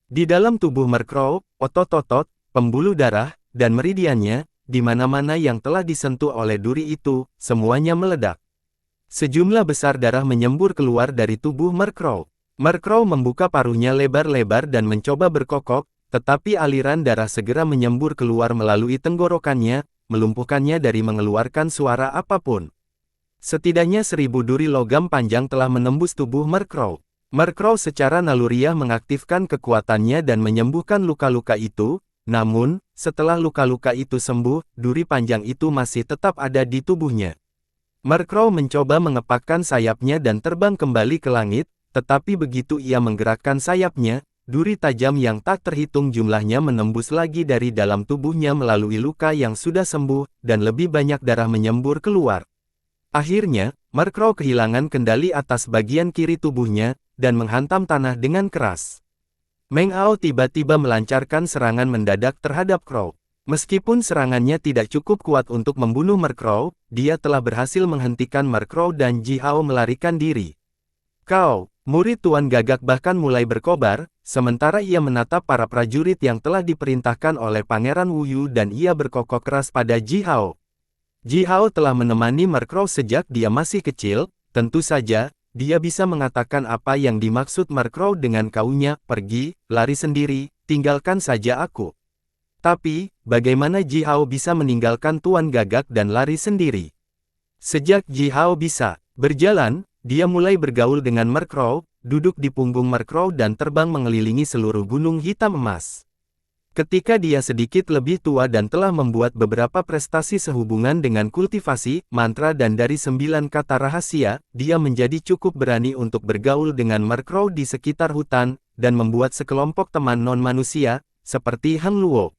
Di dalam tubuh Mark Crow, otot-otot, pembuluh darah, dan meridiannya, di mana-mana yang telah disentuh oleh duri itu, semuanya meledak. Sejumlah besar darah menyembur keluar dari tubuh Mark Crow. Mark Crow membuka paruhnya lebar-lebar dan mencoba berkokok, tetapi aliran darah segera menyembur keluar melalui tenggorokannya, melumpuhkannya dari mengeluarkan suara apapun. Setidaknya 1000 duri logam panjang telah menembus tubuh Mark Crow. Mark Crow secara naluriah mengaktifkan kekuatannya dan menyembuhkan luka-luka itu, namun, setelah luka-luka itu sembuh, duri panjang itu masih tetap ada di tubuhnya. Mark Crow mencoba mengepakkan sayapnya dan terbang kembali ke langit, tetapi begitu ia menggerakkan sayapnya, duri tajam yang tak terhitung jumlahnya menembus lagi dari dalam tubuhnya melalui luka yang sudah sembuh, dan lebih banyak darah menyembur keluar. Akhirnya, Mark Crow kehilangan kendali atas bagian kiri tubuhnya, dan menghantam tanah dengan keras. Meng Hao tiba-tiba melancarkan serangan mendadak terhadap Crow. Meskipun serangannya tidak cukup kuat untuk membunuh Mark Crow, dia telah berhasil menghentikan Mark Crow dan Ji Hao melarikan diri. Kau, murid Tuan Gagak bahkan mulai berkobar, sementara ia menatap para prajurit yang telah diperintahkan oleh Pangeran Wu Yu dan ia berkokok keras pada Ji Hao. Ji Hao telah menemani Mark Crow sejak dia masih kecil, tentu saja, dia bisa mengatakan apa yang dimaksud Mark Crow dengan kaunya, pergi, lari sendiri, tinggalkan saja aku. Tapi, bagaimana Ji Hao bisa meninggalkan Tuan Gagak dan lari sendiri? Sejak Ji Hao bisa berjalan, dia mulai bergaul dengan Mark Crow, duduk di punggung Mark Crow dan terbang mengelilingi seluruh gunung hitam emas. Ketika dia sedikit lebih tua dan telah membuat beberapa prestasi sehubungan dengan kultivasi, mantra dan dari 9 kata rahasia, dia menjadi cukup berani untuk bergaul dengan Mark Crow di sekitar hutan, dan membuat sekelompok teman non-manusia, seperti Hang Luo.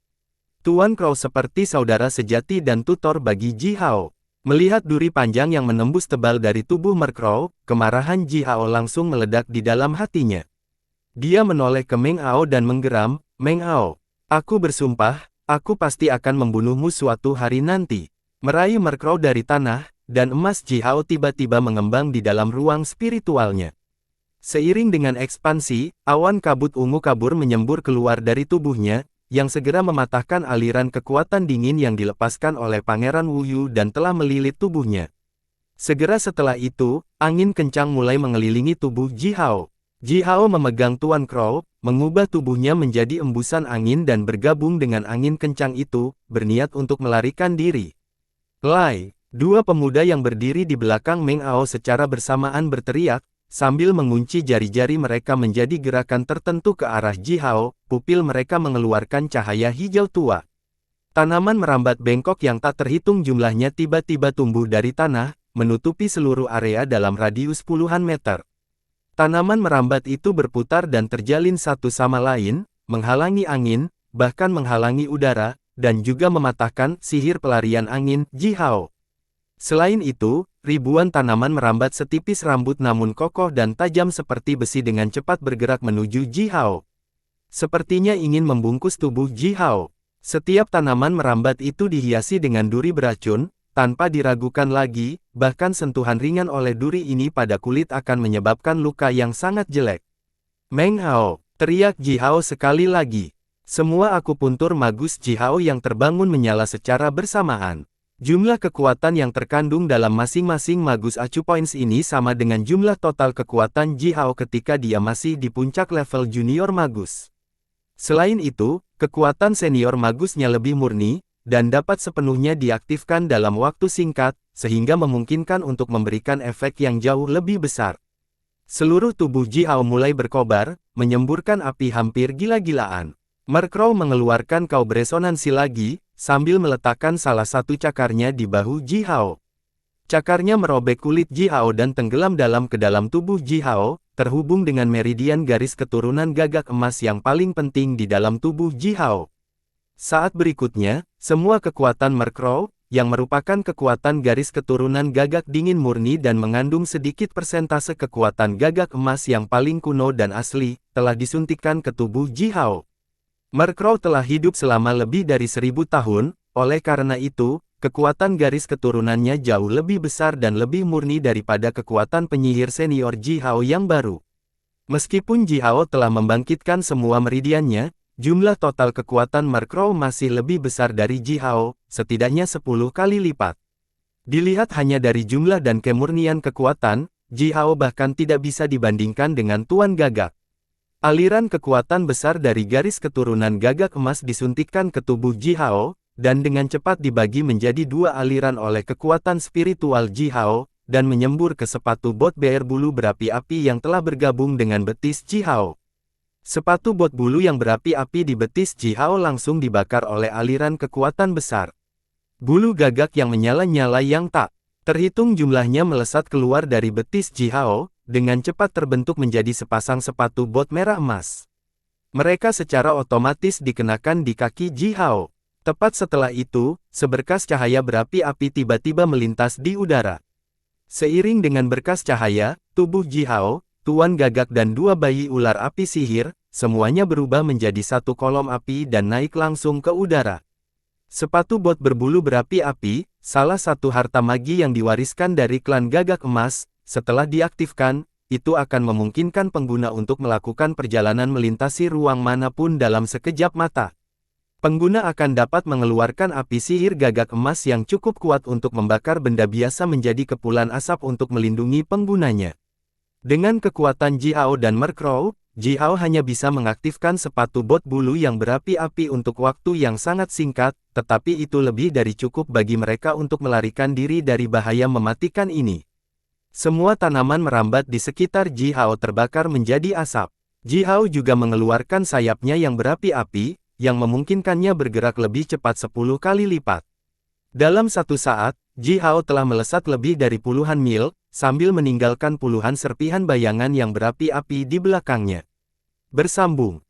Tuan Crow seperti saudara sejati dan tutor bagi Ji Hao. Melihat duri panjang yang menembus tebal dari tubuh Mark Crow, kemarahan Ji Hao langsung meledak di dalam hatinya. Dia menoleh ke Meng Hao dan menggeram, Meng Hao. Aku bersumpah, aku pasti akan membunuhmu suatu hari nanti. Meraih Mark Crow dari tanah, dan emas Ji Hao tiba-tiba mengembang di dalam ruang spiritualnya. Seiring dengan ekspansi, awan kabut ungu kabur menyembur keluar dari tubuhnya, yang segera mematahkan aliran kekuatan dingin yang dilepaskan oleh Pangeran Wu Yu dan telah melilit tubuhnya. Segera setelah itu, angin kencang mulai mengelilingi tubuh Ji Hao. Ji Hao memegang Tuan Crow, mengubah tubuhnya menjadi embusan angin dan bergabung dengan angin kencang itu, berniat untuk melarikan diri. Lai, dua pemuda yang berdiri di belakang Meng Hao secara bersamaan berteriak, sambil mengunci jari-jari mereka menjadi gerakan tertentu ke arah Ji Hao, pupil mereka mengeluarkan cahaya hijau tua. Tanaman merambat bengkok yang tak terhitung jumlahnya tiba-tiba tumbuh dari tanah, menutupi seluruh area dalam radius puluhan meter. Tanaman merambat itu berputar dan terjalin satu sama lain, menghalangi angin, bahkan menghalangi udara, dan juga mematahkan sihir pelarian angin Ji Hao. Selain itu, ribuan tanaman merambat setipis rambut namun kokoh dan tajam seperti besi dengan cepat bergerak menuju Ji Hao. Sepertinya ingin membungkus tubuh Ji Hao. Setiap tanaman merambat itu dihiasi dengan duri beracun, tanpa diragukan lagi, bahkan sentuhan ringan oleh duri ini pada kulit akan menyebabkan luka yang sangat jelek. Meng Hao, teriak Ji Hao sekali lagi. Semua akupuntur magus Ji Hao yang terbangun menyala secara bersamaan. Jumlah kekuatan yang terkandung dalam masing-masing magus acupoints ini sama dengan jumlah total kekuatan Ji Hao ketika dia masih di puncak level junior magus. Selain itu, kekuatan senior magusnya lebih murni, dan dapat sepenuhnya diaktifkan dalam waktu singkat, sehingga memungkinkan untuk memberikan efek yang jauh lebih besar. Seluruh tubuh Ji Hao mulai berkobar, menyemburkan api hampir gila-gilaan. Mark Crow mengeluarkan kau beresonansi lagi, sambil meletakkan salah satu cakarnya di bahu Ji Hao. Cakarnya merobek kulit Ji Hao dan tenggelam ke dalam tubuh Ji Hao, terhubung dengan meridian garis keturunan gagak emas yang paling penting di dalam tubuh Ji Hao. Saat berikutnya, semua kekuatan Mark Crow, yang merupakan kekuatan garis keturunan gagak dingin murni dan mengandung sedikit persentase kekuatan gagak emas yang paling kuno dan asli, telah disuntikkan ke tubuh Ji Hao. Mark Crow telah hidup selama lebih dari 1000 tahun, oleh karena itu, kekuatan garis keturunannya jauh lebih besar dan lebih murni daripada kekuatan penyihir senior Ji Hao yang baru. Meskipun Ji Hao telah membangkitkan semua meridiannya, jumlah total kekuatan Mark Crow masih lebih besar dari Ji Hao, setidaknya 10 kali lipat. Dilihat hanya dari jumlah dan kemurnian kekuatan, Ji Hao bahkan tidak bisa dibandingkan dengan Tuan Gagak. Aliran kekuatan besar dari garis keturunan gagak emas disuntikkan ke tubuh Ji Hao, dan dengan cepat dibagi menjadi dua aliran oleh kekuatan spiritual Ji Hao, dan menyembur ke sepatu bot bear bulu berapi-api yang telah bergabung dengan betis Ji Hao. Sepatu bot bulu yang berapi-api di betis Ji Hao langsung dibakar oleh aliran kekuatan besar. Bulu gagak yang menyala-nyala yang tak terhitung jumlahnya melesat keluar dari betis Ji Hao, dengan cepat terbentuk menjadi sepasang sepatu bot merah emas. Mereka secara otomatis dikenakan di kaki Ji Hao. Tepat setelah itu, seberkas cahaya berapi-api tiba-tiba melintas di udara. Seiring dengan berkas cahaya, tubuh Ji Hao, Tuan Gagak dan dua bayi ular api sihir, semuanya berubah menjadi satu kolom api dan naik langsung ke udara. Sepatu bot berbulu berapi-api, salah satu harta magi yang diwariskan dari klan Gagak Emas, setelah diaktifkan, itu akan memungkinkan pengguna untuk melakukan perjalanan melintasi ruang manapun dalam sekejap mata. Pengguna akan dapat mengeluarkan api sihir gagak emas yang cukup kuat untuk membakar benda biasa menjadi kepulan asap untuk melindungi penggunanya. Dengan kekuatan Ji Hao dan Mark Crow, Ji Hao hanya bisa mengaktifkan sepatu bot bulu yang berapi-api untuk waktu yang sangat singkat, tetapi itu lebih dari cukup bagi mereka untuk melarikan diri dari bahaya mematikan ini. Semua tanaman merambat di sekitar Ji Hao terbakar menjadi asap. Ji Hao juga mengeluarkan sayapnya yang berapi-api, yang memungkinkannya bergerak lebih cepat 10 kali lipat. Dalam satu saat, Ji Hao telah melesat lebih dari puluhan mil, sambil meninggalkan puluhan serpihan bayangan yang berapi-api di belakangnya. Bersambung.